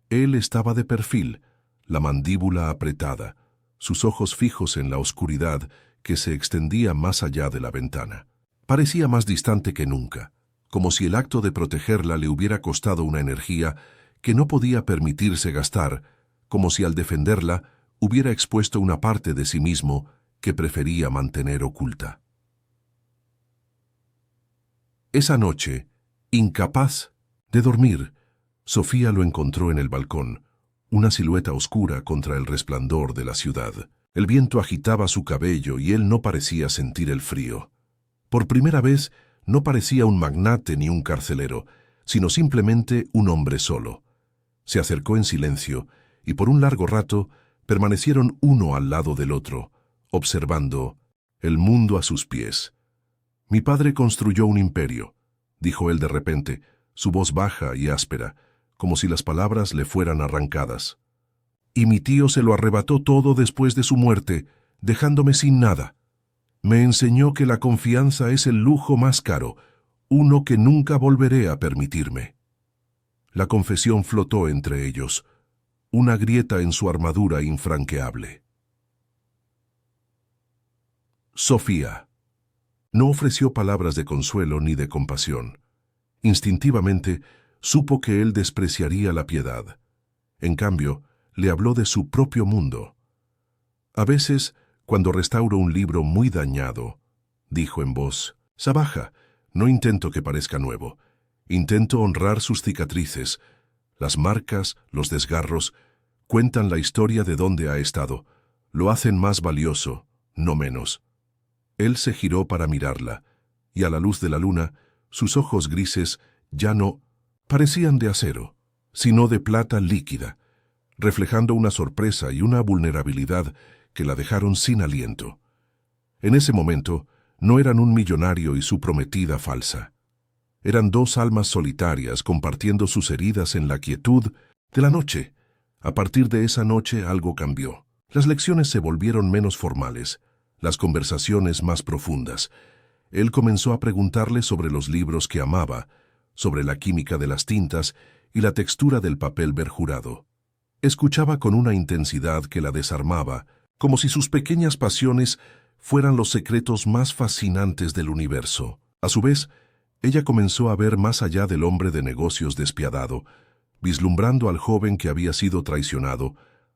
Él estaba de perfil, la mandíbula apretada, sus ojos fijos en la oscuridad que se extendía más allá de la ventana. Parecía más distante que nunca, como si el acto de protegerla le hubiera costado una energía que no podía permitirse gastar, como si al defenderla hubiera expuesto una parte de sí mismo que prefería mantener oculta. Esa noche, incapaz de dormir, Sofía lo encontró en el balcón, una silueta oscura contra el resplandor de la ciudad. El viento agitaba su cabello y él no parecía sentir el frío. Por primera vez, no parecía un magnate ni un carcelero, sino simplemente un hombre solo. Se acercó en silencio y por un largo rato permanecieron uno al lado del otro, observando el mundo a sus pies. «Mi padre construyó un imperio», dijo él de repente, su voz baja y áspera, como si las palabras le fueran arrancadas. «Y mi tío se lo arrebató todo después de su muerte, dejándome sin nada. Me enseñó que la confianza es el lujo más caro, uno que nunca volveré a permitirme». La confesión flotó entre ellos, una grieta en su armadura infranqueable. Sofía no ofreció palabras de consuelo ni de compasión. Instintivamente, supo que él despreciaría la piedad. En cambio, le habló de su propio mundo. A veces, cuando restauro un libro muy dañado, dijo en voz baja, no intento que parezca nuevo. Intento honrar sus cicatrices. Las marcas, los desgarros, cuentan la historia de dónde ha estado. Lo hacen más valioso, no menos. Él se giró para mirarla, y a la luz de la luna, sus ojos grises ya no parecían de acero, sino de plata líquida, reflejando una sorpresa y una vulnerabilidad que la dejaron sin aliento. En ese momento, no eran un millonario y su prometida falsa. Eran dos almas solitarias compartiendo sus heridas en la quietud de la noche. A partir de esa noche algo cambió. Las lecciones se volvieron menos formales, las conversaciones más profundas. Él comenzó a preguntarle sobre los libros que amaba, sobre la química de las tintas y la textura del papel berjurado. Escuchaba con una intensidad que la desarmaba, como si sus pequeñas pasiones fueran los secretos más fascinantes del universo. A su vez, ella comenzó a ver más allá del hombre de negocios despiadado, vislumbrando al joven que había sido traicionado,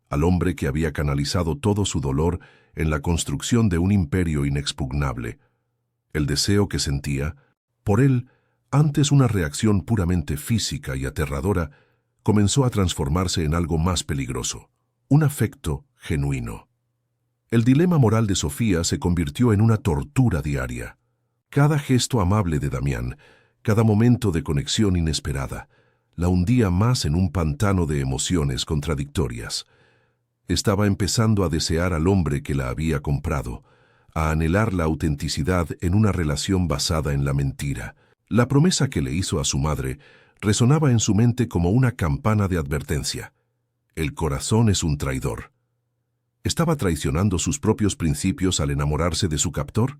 al hombre que había canalizado todo su dolor en la construcción de un imperio inexpugnable. El deseo que sentía, por él, antes una reacción puramente física y aterradora, comenzó a transformarse en algo más peligroso, un afecto genuino. El dilema moral de Sofía se convirtió en una tortura diaria. Cada gesto amable de Damián, cada momento de conexión inesperada, la hundía más en un pantano de emociones contradictorias. Estaba empezando a desear al hombre que la había comprado, a anhelar la autenticidad en una relación basada en la mentira. La promesa que le hizo a su madre resonaba en su mente como una campana de advertencia. El corazón es un traidor. ¿Estaba traicionando sus propios principios al enamorarse de su captor?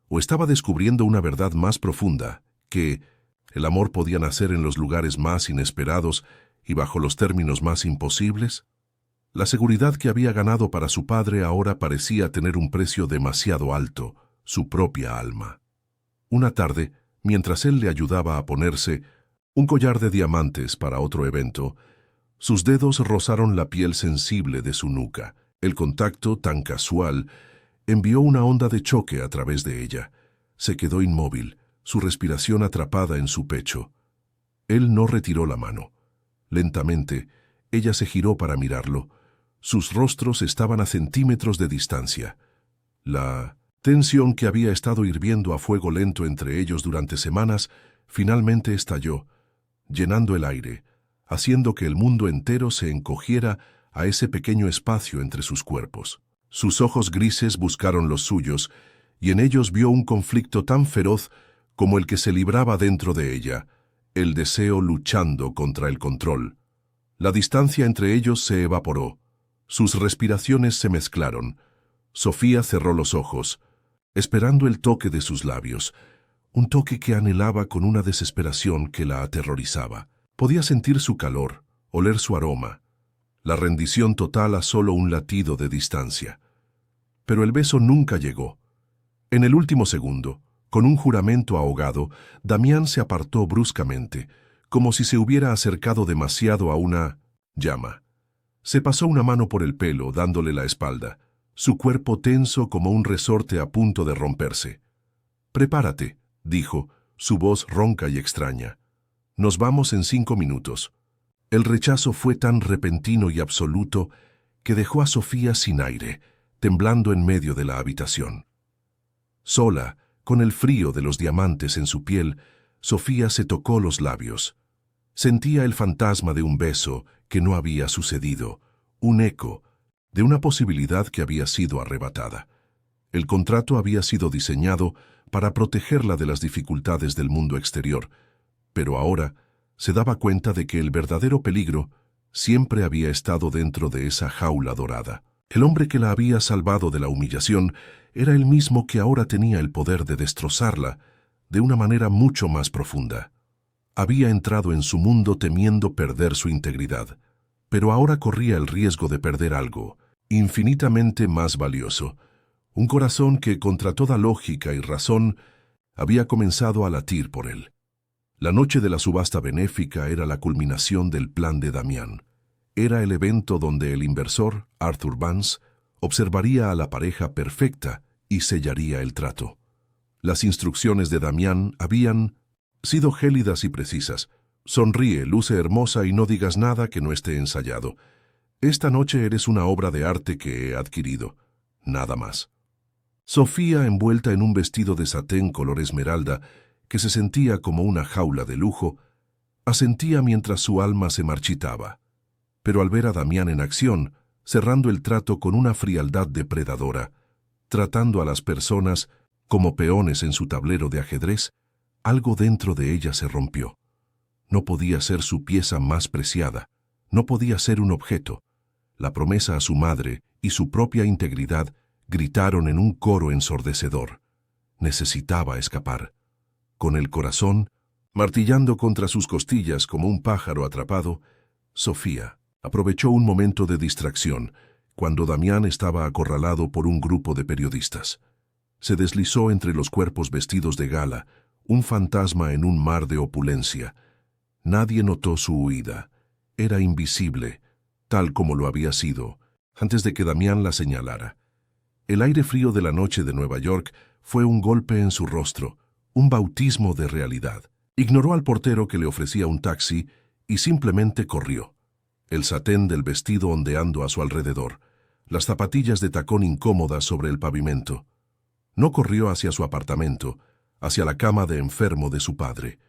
¿O estaba descubriendo una verdad más profunda, que el amor podía nacer en los lugares más inesperados y bajo los términos más imposibles? La seguridad que había ganado para su padre ahora parecía tener un precio demasiado alto, su propia alma. Una tarde, mientras él le ayudaba a ponerse un collar de diamantes para otro evento, sus dedos rozaron la piel sensible de su nuca. El contacto, tan casual, envió una onda de choque a través de ella. Se quedó inmóvil, su respiración atrapada en su pecho. Él no retiró la mano. Lentamente, ella se giró para mirarlo. Sus rostros estaban a centímetros de distancia. La tensión que había estado hirviendo a fuego lento entre ellos durante semanas finalmente estalló, llenando el aire, haciendo que el mundo entero se encogiera a ese pequeño espacio entre sus cuerpos. Sus ojos grises buscaron los suyos, y en ellos vio un conflicto tan feroz como el que se libraba dentro de ella, el deseo luchando contra el control. La distancia entre ellos se evaporó. Sus respiraciones se mezclaron. Sofía cerró los ojos, esperando el toque de sus labios, un toque que anhelaba con una desesperación que la aterrorizaba. Podía sentir su calor, oler su aroma, la rendición total a solo un latido de distancia. Pero el beso nunca llegó. En el último segundo, con un juramento ahogado, Damián se apartó bruscamente, como si se hubiera acercado demasiado a una llama. Se pasó una mano por el pelo, dándole la espalda, su cuerpo tenso como un resorte a punto de romperse. «Prepárate», dijo, su voz ronca y extraña. «Nos vamos en 5 minutos». El rechazo fue tan repentino y absoluto que dejó a Sofía sin aire, temblando en medio de la habitación. Sola, con el frío de los diamantes en su piel, Sofía se tocó los labios. Sentía el fantasma de un beso que no había sucedido, un eco de una posibilidad que había sido arrebatada. El contrato había sido diseñado para protegerla de las dificultades del mundo exterior, pero ahora se daba cuenta de que el verdadero peligro siempre había estado dentro de esa jaula dorada. El hombre que la había salvado de la humillación era el mismo que ahora tenía el poder de destrozarla de una manera mucho más profunda. Había entrado en su mundo temiendo perder su integridad. pero ahora corría el riesgo de perder algo infinitamente más valioso, un corazón que, contra toda lógica y razón, había comenzado a latir por él. La noche de la subasta benéfica era la culminación del plan de Damián. Era el evento donde el inversor, Arthur Vance, observaría a la pareja perfecta y sellaría el trato. Las instrucciones de Damián habían sido gélidas y precisas. Sonríe, luce hermosa y no digas nada que no esté ensayado. Esta noche eres una obra de arte que he adquirido. Nada más. Sofía, envuelta en un vestido de satén color esmeralda, que se sentía como una jaula de lujo, asentía mientras su alma se marchitaba. Pero al ver a Damián en acción, cerrando el trato con una frialdad depredadora, tratando a las personas como peones en su tablero de ajedrez, algo dentro de ella se rompió. No podía ser su pieza más preciada, no podía ser un objeto. La promesa a su madre y su propia integridad gritaron en un coro ensordecedor. Necesitaba escapar. Con el corazón martillando contra sus costillas como un pájaro atrapado, Sofía aprovechó un momento de distracción cuando Damián estaba acorralado por un grupo de periodistas. Se deslizó entre los cuerpos vestidos de gala, un fantasma en un mar de opulencia. Nadie notó su huida. Era invisible, tal como lo había sido, antes de que Damián la señalara. El aire frío de la noche de Nueva York fue un golpe en su rostro, un bautismo de realidad. Ignoró al portero que le ofrecía un taxi y simplemente corrió. El satén del vestido ondeando a su alrededor, las zapatillas de tacón incómodas sobre el pavimento. No corrió hacia su apartamento, hacia la cama de enfermo de su padre.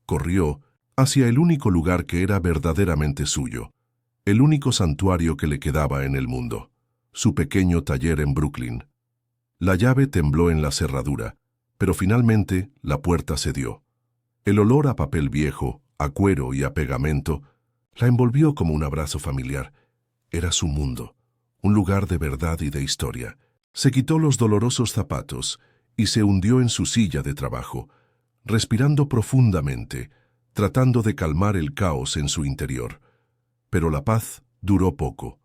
Corrió hacia el único lugar que era verdaderamente suyo, el único santuario que le quedaba en el mundo, su pequeño taller en Brooklyn. La llave tembló en la cerradura, pero finalmente la puerta cedió. El olor a papel viejo, a cuero y a pegamento la envolvió como un abrazo familiar. Era su mundo, un lugar de verdad y de historia. Se quitó los dolorosos zapatos y se hundió en su silla de trabajo, respirando profundamente, tratando de calmar el caos en su interior. Pero la paz duró poco.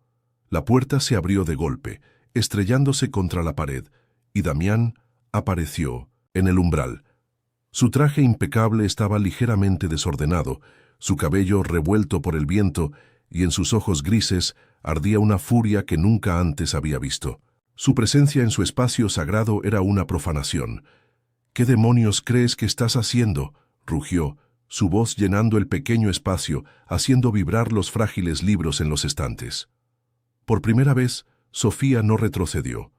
La puerta se abrió de golpe, estrellándose contra la pared, y Damián apareció en el umbral. Su traje impecable estaba ligeramente desordenado, su cabello revuelto por el viento, y en sus ojos grises ardía una furia que nunca antes había visto. Su presencia en su espacio sagrado era una profanación. «¿Qué demonios crees que estás haciendo?», rugió, su voz llenando el pequeño espacio, haciendo vibrar los frágiles libros en los estantes. Por primera vez, Sofía no retrocedió.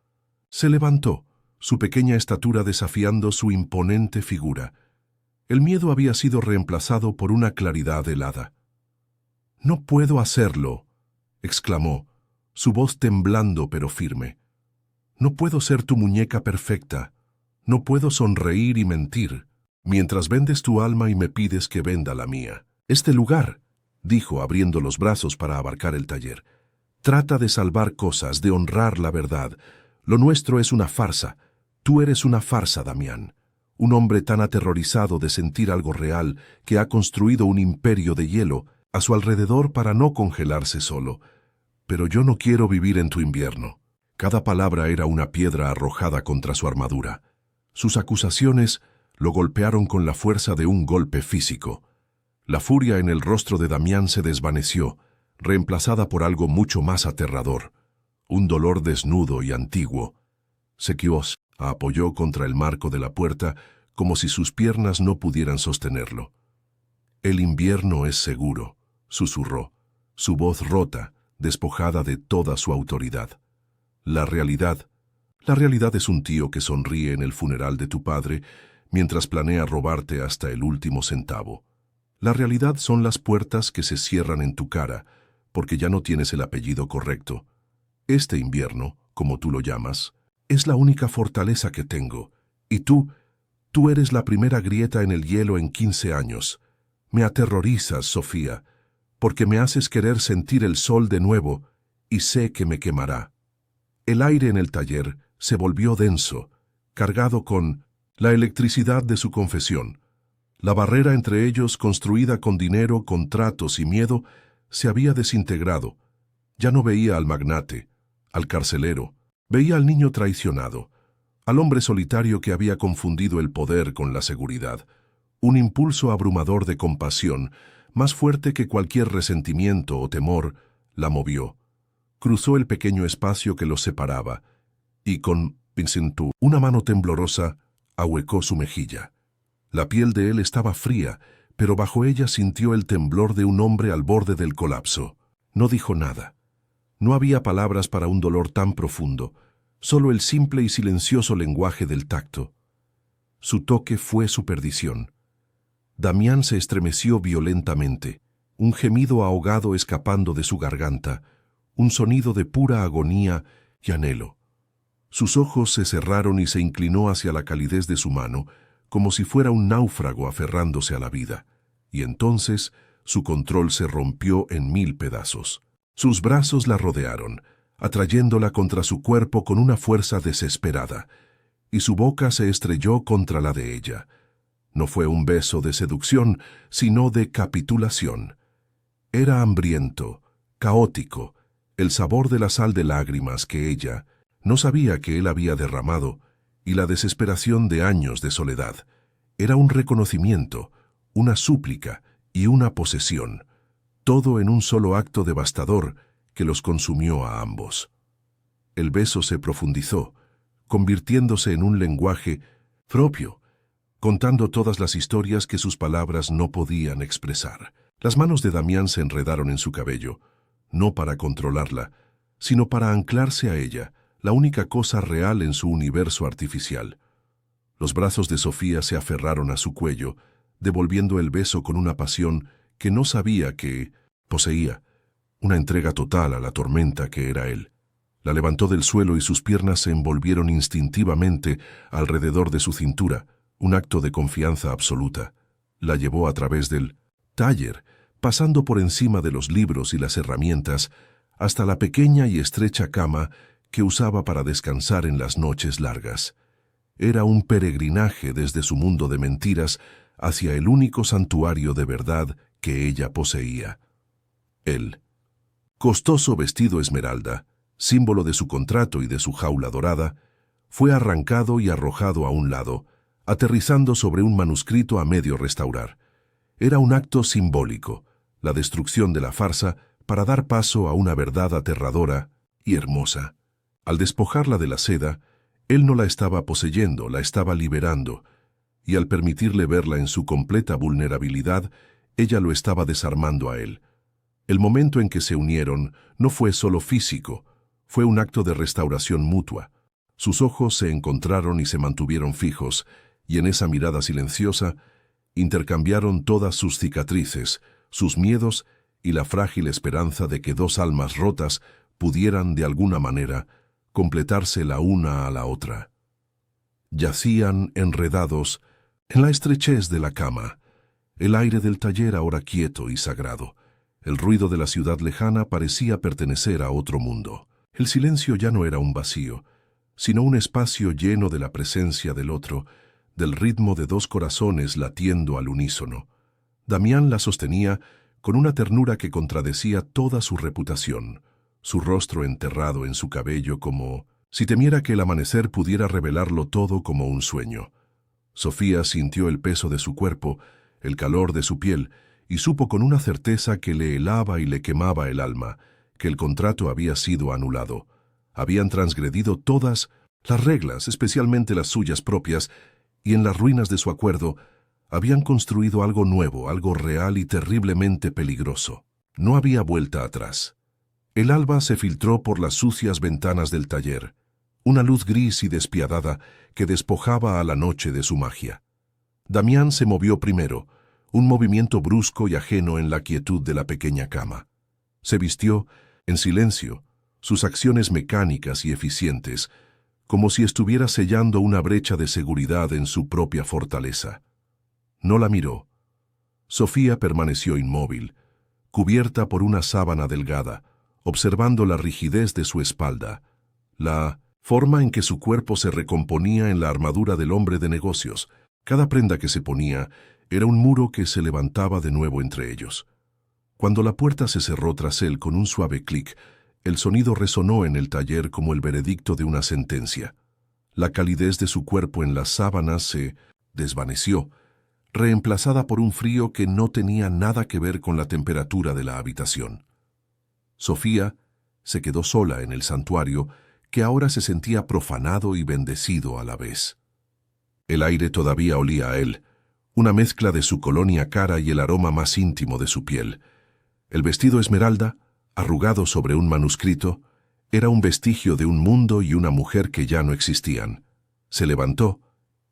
Se levantó, su pequeña estatura desafiando su imponente figura. El miedo había sido reemplazado por una claridad helada. «No puedo hacerlo», exclamó, su voz temblando pero firme. «No puedo ser tu muñeca perfecta. No puedo sonreír y mentir, mientras vendes tu alma y me pides que venda la mía. Este lugar», dijo abriendo los brazos para abarcar el taller, «trata de salvar cosas, de honrar la verdad. Lo nuestro es una farsa. Tú eres una farsa, Damián. Un hombre tan aterrorizado de sentir algo real que ha construido un imperio de hielo a su alrededor para no congelarse solo. Pero yo no quiero vivir en tu invierno». Cada palabra era una piedra arrojada contra su armadura. Sus acusaciones lo golpearon con la fuerza de un golpe físico. La furia en el rostro de Damián se desvaneció, reemplazada por algo mucho más aterrador, un dolor desnudo y antiguo. Sequios apoyó contra el marco de la puerta como si sus piernas no pudieran sostenerlo. «El invierno es seguro», susurró, su voz rota, despojada de toda su autoridad. La realidad es un tío que sonríe en el funeral de tu padre mientras planea robarte hasta el último centavo. La realidad son las puertas que se cierran en tu cara porque ya no tienes el apellido correcto. Este invierno, como tú lo llamas, es la única fortaleza que tengo. Y tú eres la primera grieta en el hielo en 15 años. Me aterrorizas, Sofía, porque me haces querer sentir el sol de nuevo y sé que me quemará. El aire en el taller se volvió denso, cargado con la electricidad de su confesión. La barrera entre ellos, construida con dinero, contratos y miedo, se había desintegrado. Ya no veía al magnate, al carcelero, veía al niño traicionado, al hombre solitario que había confundido el poder con la seguridad. Un impulso abrumador de compasión, más fuerte que cualquier resentimiento o temor, la movió. Cruzó el pequeño espacio que los separaba y con una mano temblorosa ahuecó su mejilla. La piel de él estaba fría, pero bajo ella sintió el temblor de un hombre al borde del colapso. No dijo nada. No había palabras para un dolor tan profundo, solo el simple y silencioso lenguaje del tacto. Su toque fue su perdición. Damián se estremeció violentamente, un gemido ahogado escapando de su garganta, un sonido de pura agonía y anhelo. Sus ojos se cerraron y se inclinó hacia la calidez de su mano, como si fuera un náufrago aferrándose a la vida, y entonces su control se rompió en 1000 pedazos. Sus brazos la rodearon, atrayéndola contra su cuerpo con una fuerza desesperada, y su boca se estrelló contra la de ella. No fue un beso de seducción, sino de capitulación. Era hambriento, caótico, el sabor de la sal de lágrimas que ella no sabía que él había derramado, y la desesperación de años de soledad. Era un reconocimiento, una súplica y una posesión, todo en un solo acto devastador que los consumió a ambos. El beso se profundizó, convirtiéndose en un lenguaje propio, contando todas las historias que sus palabras no podían expresar. Las manos de Damián se enredaron en su cabello, no para controlarla, sino para anclarse a ella, la única cosa real en su universo artificial. Los brazos de Sofía se aferraron a su cuello, devolviendo el beso con una pasión que no sabía que poseía, una entrega total a la tormenta que era él. La levantó del suelo y sus piernas se envolvieron instintivamente alrededor de su cintura, un acto de confianza absoluta. La llevó a través del taller, pasando por encima de los libros y las herramientas, hasta la pequeña y estrecha cama que usaba para descansar en las noches largas. Era un peregrinaje desde su mundo de mentiras hacia el único santuario de verdad que ella poseía. El costoso vestido esmeralda, símbolo de su contrato y de su jaula dorada, fue arrancado y arrojado a un lado, aterrizando sobre un manuscrito a medio restaurar. Era un acto simbólico, la destrucción de la farsa para dar paso a una verdad aterradora y hermosa. Al despojarla de la seda, él no la estaba poseyendo, la estaba liberando, y al permitirle verla en su completa vulnerabilidad, ella lo estaba desarmando a él. El momento en que se unieron no fue solo físico, fue un acto de restauración mutua. Sus ojos se encontraron y se mantuvieron fijos, y en esa mirada silenciosa intercambiaron todas sus cicatrices, sus miedos y la frágil esperanza de que dos almas rotas pudieran, de alguna manera, completarse la una a la otra. Yacían enredados en la estrechez de la cama, el aire del taller ahora quieto y sagrado. El ruido de la ciudad lejana parecía pertenecer a otro mundo. El silencio ya no era un vacío, sino un espacio lleno de la presencia del otro, del ritmo de dos corazones latiendo al unísono. Damián la sostenía con una ternura que contradecía toda su reputación, su rostro enterrado en su cabello como si temiera que el amanecer pudiera revelarlo todo como un sueño. Sofía sintió el peso de su cuerpo, el calor de su piel, y supo con una certeza que le helaba y le quemaba el alma, que el contrato había sido anulado. Habían transgredido todas las reglas, especialmente las suyas propias, y en las ruinas de su acuerdo habían construido algo nuevo, algo real y terriblemente peligroso. No había vuelta atrás. El alba se filtró por las sucias ventanas del taller, una luz gris y despiadada que despojaba a la noche de su magia. Damián se movió primero, un movimiento brusco y ajeno en la quietud de la pequeña cama. Se vistió, en silencio, sus acciones mecánicas y eficientes, como si estuviera sellando una brecha de seguridad en su propia fortaleza. No la miró. Sofía permaneció inmóvil, cubierta por una sábana delgada, observando la rigidez de su espalda, la forma en que su cuerpo se recomponía en la armadura del hombre de negocios. Cada prenda que se ponía era un muro que se levantaba de nuevo entre ellos. Cuando la puerta se cerró tras él con un suave clic, el sonido resonó en el taller como el veredicto de una sentencia. La calidez de su cuerpo en las sábanas se desvaneció, reemplazada por un frío que no tenía nada que ver con la temperatura de la habitación. Sofía se quedó sola en el santuario, que ahora se sentía profanado y bendecido a la vez. El aire todavía olía a él, una mezcla de su colonia cara y el aroma más íntimo de su piel. El vestido esmeralda, arrugado sobre un manuscrito, era un vestigio de un mundo y una mujer que ya no existían. Se levantó,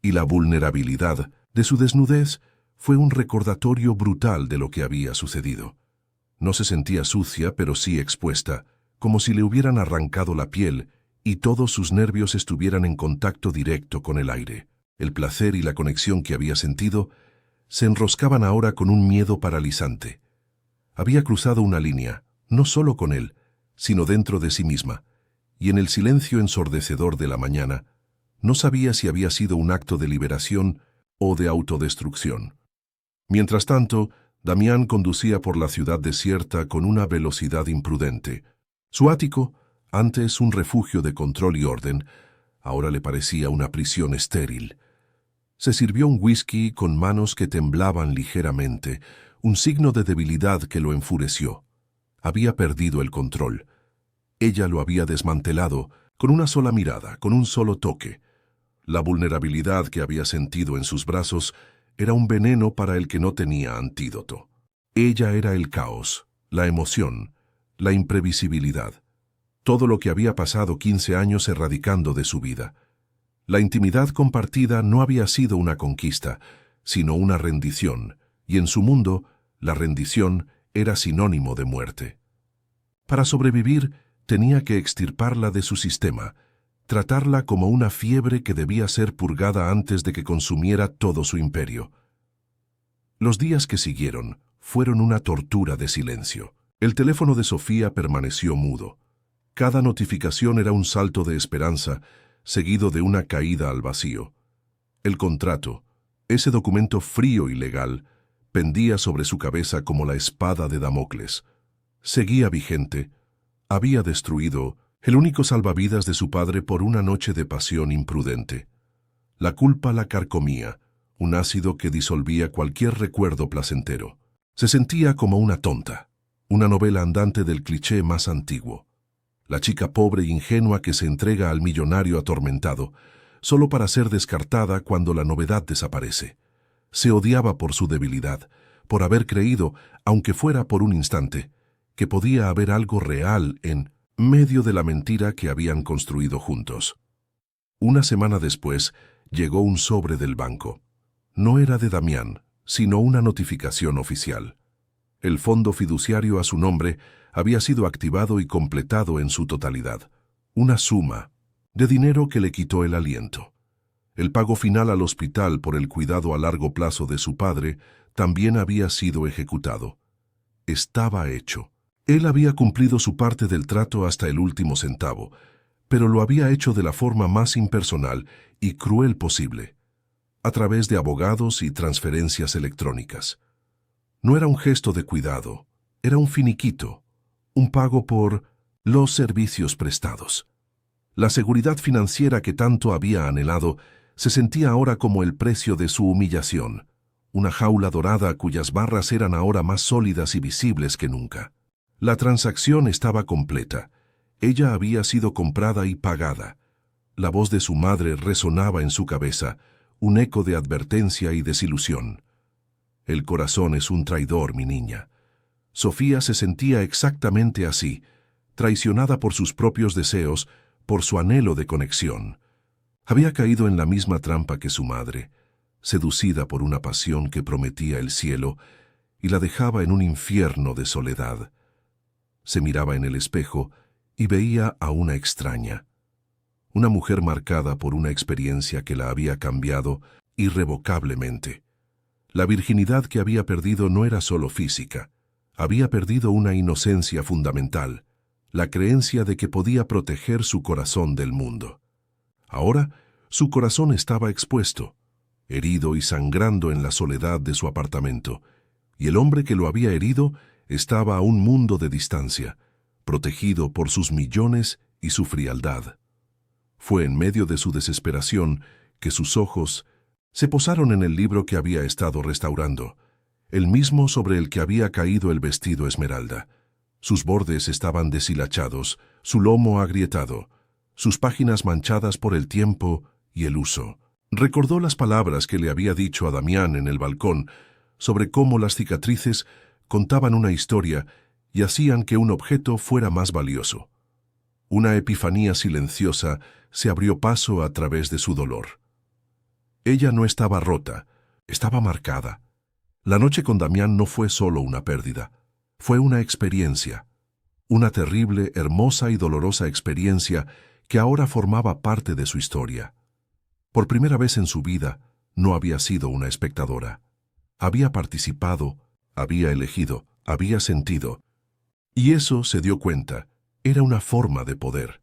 y la vulnerabilidad de su desnudez fue un recordatorio brutal de lo que había sucedido. No se sentía sucia, pero sí expuesta, como si le hubieran arrancado la piel y todos sus nervios estuvieran en contacto directo con el aire. El placer y la conexión que había sentido se enroscaban ahora con un miedo paralizante. Había cruzado una línea, no solo con él, sino dentro de sí misma, y en el silencio ensordecedor de la mañana, no sabía si había sido un acto de liberación o de autodestrucción. Mientras tanto, Damián conducía por la ciudad desierta con una velocidad imprudente. Su ático, antes un refugio de control y orden, ahora le parecía una prisión estéril. Se sirvió un whisky con manos que temblaban ligeramente, un signo de debilidad que lo enfureció. Había perdido el control. Ella lo había desmantelado con una sola mirada, con un solo toque. La vulnerabilidad que había sentido en sus brazos era un veneno para el que no tenía antídoto. Ella era el caos, la emoción, la imprevisibilidad. Todo lo que había pasado 15 años erradicando de su vida. La intimidad compartida no había sido una conquista, sino una rendición, y en su mundo, la rendición era sinónimo de muerte. Para sobrevivir, tenía que extirparla de su sistema, tratarla como una fiebre que debía ser purgada antes de que consumiera todo su imperio. Los días que siguieron fueron una tortura de silencio. El teléfono de Sofía permaneció mudo. Cada notificación era un salto de esperanza, seguido de una caída al vacío. El contrato, ese documento frío y legal, pendía sobre su cabeza como la espada de Damocles. Seguía vigente. Había destruido el único salvavidas de su padre por una noche de pasión imprudente. La culpa la carcomía, un ácido que disolvía cualquier recuerdo placentero. Se sentía como una tonta, una novela andante del cliché más antiguo. La chica pobre e ingenua que se entrega al millonario atormentado, solo para ser descartada cuando la novedad desaparece. Se odiaba por su debilidad, por haber creído, aunque fuera por un instante, que podía haber algo real en medio de la mentira que habían construido juntos. Una semana después, llegó un sobre del banco. No era de Damián, sino una notificación oficial. El fondo fiduciario a su nombre había sido activado y completado en su totalidad. Una suma de dinero que le quitó el aliento. El pago final al hospital por el cuidado a largo plazo de su padre también había sido ejecutado. Estaba hecho. Él había cumplido su parte del trato hasta el último centavo, pero lo había hecho de la forma más impersonal y cruel posible, a través de abogados y transferencias electrónicas. No era un gesto de cuidado, era un finiquito, un pago por los servicios prestados. La seguridad financiera que tanto había anhelado se sentía ahora como el precio de su humillación, una jaula dorada cuyas barras eran ahora más sólidas y visibles que nunca. La transacción estaba completa. Ella había sido comprada y pagada. La voz de su madre resonaba en su cabeza, un eco de advertencia y desilusión. El corazón es un traidor, mi niña. Sofía se sentía exactamente así, traicionada por sus propios deseos, por su anhelo de conexión. Había caído en la misma trampa que su madre, seducida por una pasión que prometía el cielo y la dejaba en un infierno de soledad. Se miraba en el espejo y veía a una extraña, una mujer marcada por una experiencia que la había cambiado irrevocablemente. La virginidad que había perdido no era solo física, había perdido una inocencia fundamental, la creencia de que podía proteger su corazón del mundo. Ahora, su corazón estaba expuesto, herido y sangrando en la soledad de su apartamento, y el hombre que lo había herido estaba a un mundo de distancia, protegido por sus millones y su frialdad. Fue en medio de su desesperación que sus ojos se posaron en el libro que había estado restaurando, el mismo sobre el que había caído el vestido esmeralda. Sus bordes estaban deshilachados, su lomo agrietado, sus páginas manchadas por el tiempo y el uso. Recordó las palabras que le había dicho a Damián en el balcón sobre cómo las cicatrices contaban una historia y hacían que un objeto fuera más valioso. Una epifanía silenciosa se abrió paso a través de su dolor. Ella no estaba rota, estaba marcada. La noche con Damián no fue solo una pérdida, fue una experiencia, una terrible, hermosa y dolorosa experiencia que ahora formaba parte de su historia. Por primera vez en su vida, no había sido una espectadora. Había participado, había elegido, había sentido. Y eso, se dio cuenta, era una forma de poder.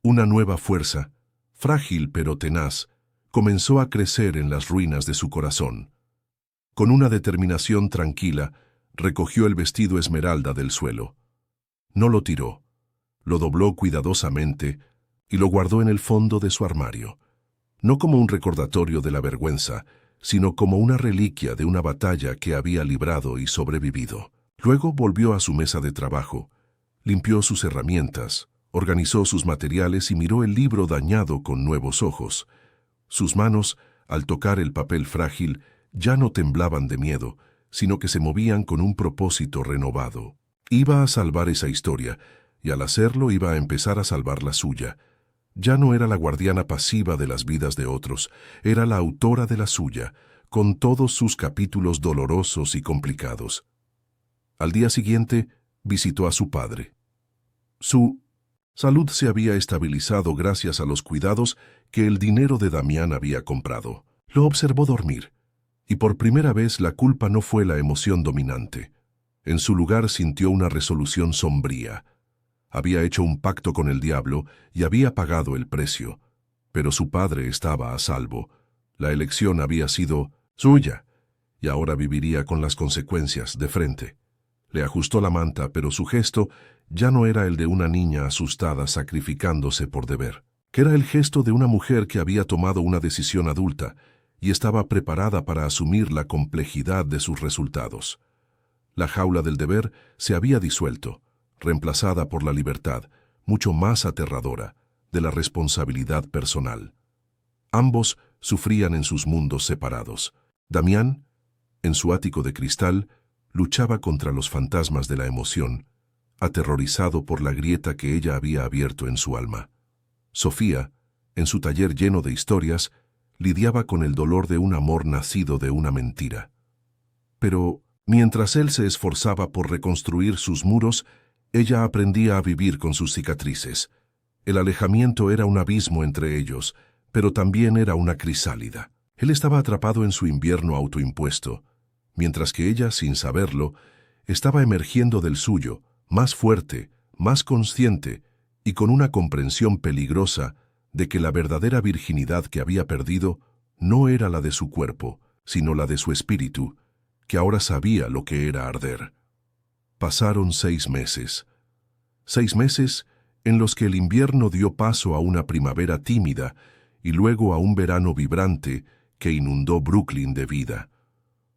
Una nueva fuerza, frágil pero tenaz, comenzó a crecer en las ruinas de su corazón. Con una determinación tranquila, recogió el vestido esmeralda del suelo. No lo tiró, lo dobló cuidadosamente y lo guardó en el fondo de su armario. No como un recordatorio de la vergüenza, sino como una reliquia de una batalla que había librado y sobrevivido. Luego volvió a su mesa de trabajo, limpió sus herramientas, organizó sus materiales y miró el libro dañado con nuevos ojos. Sus manos, al tocar el papel frágil, ya no temblaban de miedo, sino que se movían con un propósito renovado. Iba a salvar esa historia, y al hacerlo iba a empezar a salvar la suya. Ya no era la guardiana pasiva de las vidas de otros, era la autora de la suya, con todos sus capítulos dolorosos y complicados. Al día siguiente, visitó a su padre. Su salud se había estabilizado gracias a los cuidados que el dinero de Damián había comprado. Lo observó dormir, y por primera vez la culpa no fue la emoción dominante. En su lugar sintió una resolución sombría. Había hecho un pacto con el diablo y había pagado el precio, pero su padre estaba a salvo. La elección había sido suya, y ahora viviría con las consecuencias de frente. Le ajustó la manta, pero su gesto ya no era el de una niña asustada sacrificándose por deber, que era el gesto de una mujer que había tomado una decisión adulta y estaba preparada para asumir la complejidad de sus resultados. La jaula del deber se había disuelto, reemplazada por la libertad, mucho más aterradora, de la responsabilidad personal. Ambos sufrían en sus mundos separados. Damián, en su ático de cristal, luchaba contra los fantasmas de la emoción, aterrorizado por la grieta que ella había abierto en su alma. Sofía, en su taller lleno de historias, lidiaba con el dolor de un amor nacido de una mentira. Pero, mientras él se esforzaba por reconstruir sus muros, ella aprendía a vivir con sus cicatrices. El alejamiento era un abismo entre ellos, pero también era una crisálida. Él estaba atrapado en su invierno autoimpuesto, mientras que ella, sin saberlo, estaba emergiendo del suyo, más fuerte, más consciente y con una comprensión peligrosa de que la verdadera virginidad que había perdido no era la de su cuerpo, sino la de su espíritu, que ahora sabía lo que era arder. Pasaron 6 meses. 6 meses en los que el invierno dio paso a una primavera tímida y luego a un verano vibrante que inundó Brooklyn de vida.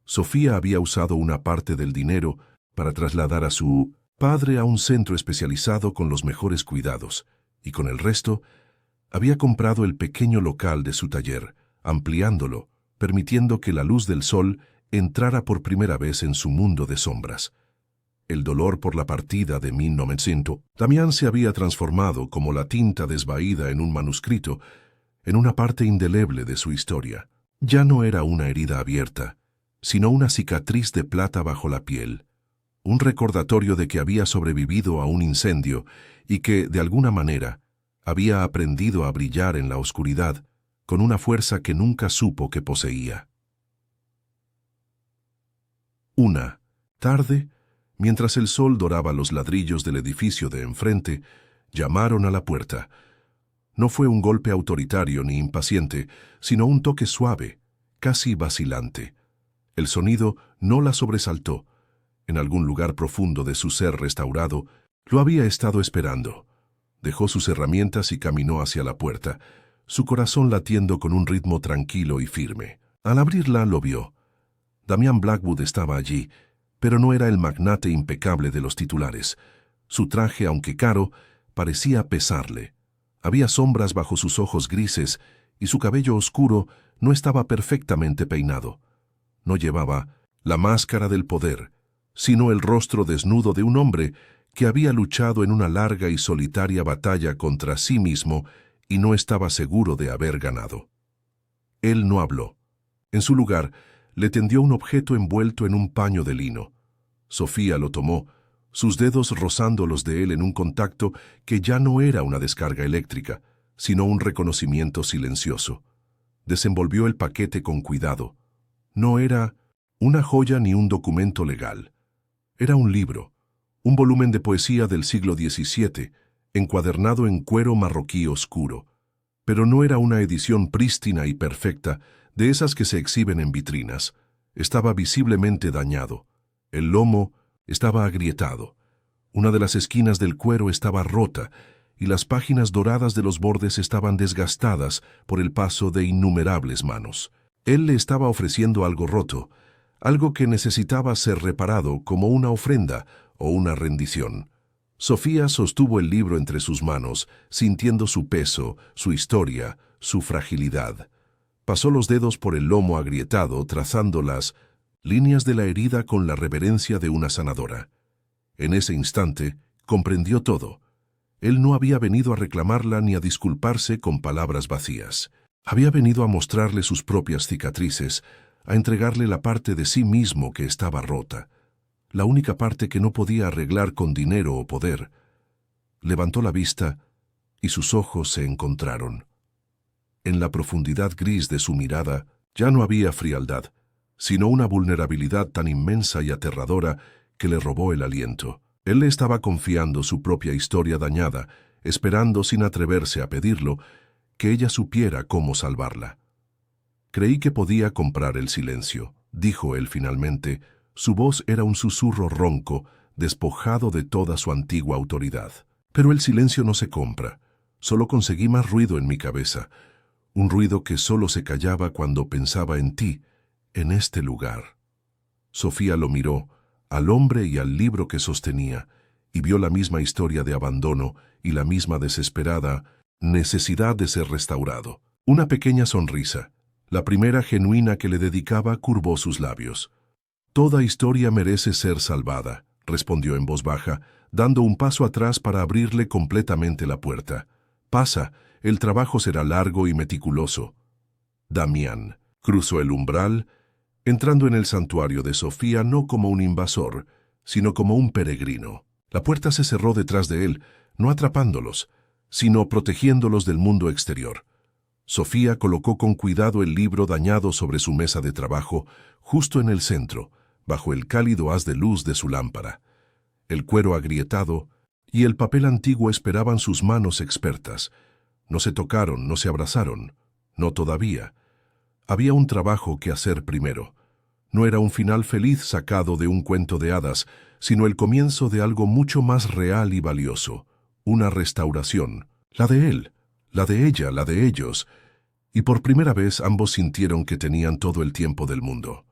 Sofía había usado una parte del dinero para trasladar a su padre a un centro especializado con los mejores cuidados, y con el resto había comprado el pequeño local de su taller, ampliándolo, permitiendo que la luz del sol entrara por primera vez en su mundo de sombras. El dolor por la partida de 1900, Damián se había transformado como la tinta desvaída en un manuscrito, en una parte indeleble de su historia. Ya no era una herida abierta, sino una cicatriz de plata bajo la piel, un recordatorio de que había sobrevivido a un incendio y que, de alguna manera, había aprendido a brillar en la oscuridad con una fuerza que nunca supo que poseía. Una tarde, mientras el sol doraba los ladrillos del edificio de enfrente, llamaron a la puerta. No fue un golpe autoritario ni impaciente, sino un toque suave, casi vacilante. El sonido no la sobresaltó. En algún lugar profundo de su ser restaurado, lo había estado esperando. Dejó sus herramientas y caminó hacia la puerta, su corazón latiendo con un ritmo tranquilo y firme. Al abrirla lo vio. Damian Blackwood estaba allí, pero no era el magnate impecable de los titulares. Su traje, aunque caro, parecía pesarle. Había sombras bajo sus ojos grises y su cabello oscuro no estaba perfectamente peinado. No llevaba la máscara del poder, sino el rostro desnudo de un hombre que había luchado en una larga y solitaria batalla contra sí mismo y no estaba seguro de haber ganado. Él no habló. En su lugar, le tendió un objeto envuelto en un paño de lino. Sofía lo tomó, sus dedos rozando los de él en un contacto que ya no era una descarga eléctrica, sino un reconocimiento silencioso. Desenvolvió el paquete con cuidado. No era una joya ni un documento legal. Era un libro, un volumen de poesía del siglo XVII, encuadernado en cuero marroquí oscuro. Pero no era una edición prístina y perfecta, de esas que se exhiben en vitrinas. Estaba visiblemente dañado. El lomo estaba agrietado. Una de las esquinas del cuero estaba rota y las páginas doradas de los bordes estaban desgastadas por el paso de innumerables manos. Él le estaba ofreciendo algo roto, algo que necesitaba ser reparado como una ofrenda o una rendición. Sofía sostuvo el libro entre sus manos, sintiendo su peso, su historia, su fragilidad. Pasó los dedos por el lomo agrietado, trazando las líneas de la herida con la reverencia de una sanadora. En ese instante, comprendió todo. Él no había venido a reclamarla ni a disculparse con palabras vacías. Había venido a mostrarle sus propias cicatrices, a entregarle la parte de sí mismo que estaba rota, la única parte que no podía arreglar con dinero o poder. Levantó la vista y sus ojos se encontraron. En la profundidad gris de su mirada ya no había frialdad, sino una vulnerabilidad tan inmensa y aterradora que le robó el aliento. Él le estaba confiando su propia historia dañada, esperando sin atreverse a pedirlo, que ella supiera cómo salvarla. Creí que podía comprar el silencio, dijo él finalmente. Su voz era un susurro ronco, despojado de toda su antigua autoridad. Pero el silencio no se compra. Solo conseguí más ruido en mi cabeza, un ruido que solo se callaba cuando pensaba en ti, en este lugar. Sofía lo miró, al hombre y al libro que sostenía, y vio la misma historia de abandono y la misma desesperada necesidad de ser restaurado. Una pequeña sonrisa, la primera genuina que le dedicaba, curvó sus labios. «Toda historia merece ser salvada», respondió en voz baja, dando un paso atrás para abrirle completamente la puerta. «Pasa, el trabajo será largo y meticuloso». Damián cruzó el umbral, entrando en el santuario de Sofía no como un invasor, sino como un peregrino. La puerta se cerró detrás de él, no atrapándolos, sino protegiéndolos del mundo exterior. Sofía colocó con cuidado el libro dañado sobre su mesa de trabajo, justo en el centro, bajo el cálido haz de luz de su lámpara. El cuero agrietado y el papel antiguo esperaban sus manos expertas. No se tocaron, no se abrazaron, no todavía. Había un trabajo que hacer primero. No era un final feliz sacado de un cuento de hadas, sino el comienzo de algo mucho más real y valioso, una restauración, la de él, la de ella, la de ellos, y por primera vez ambos sintieron que tenían todo el tiempo del mundo.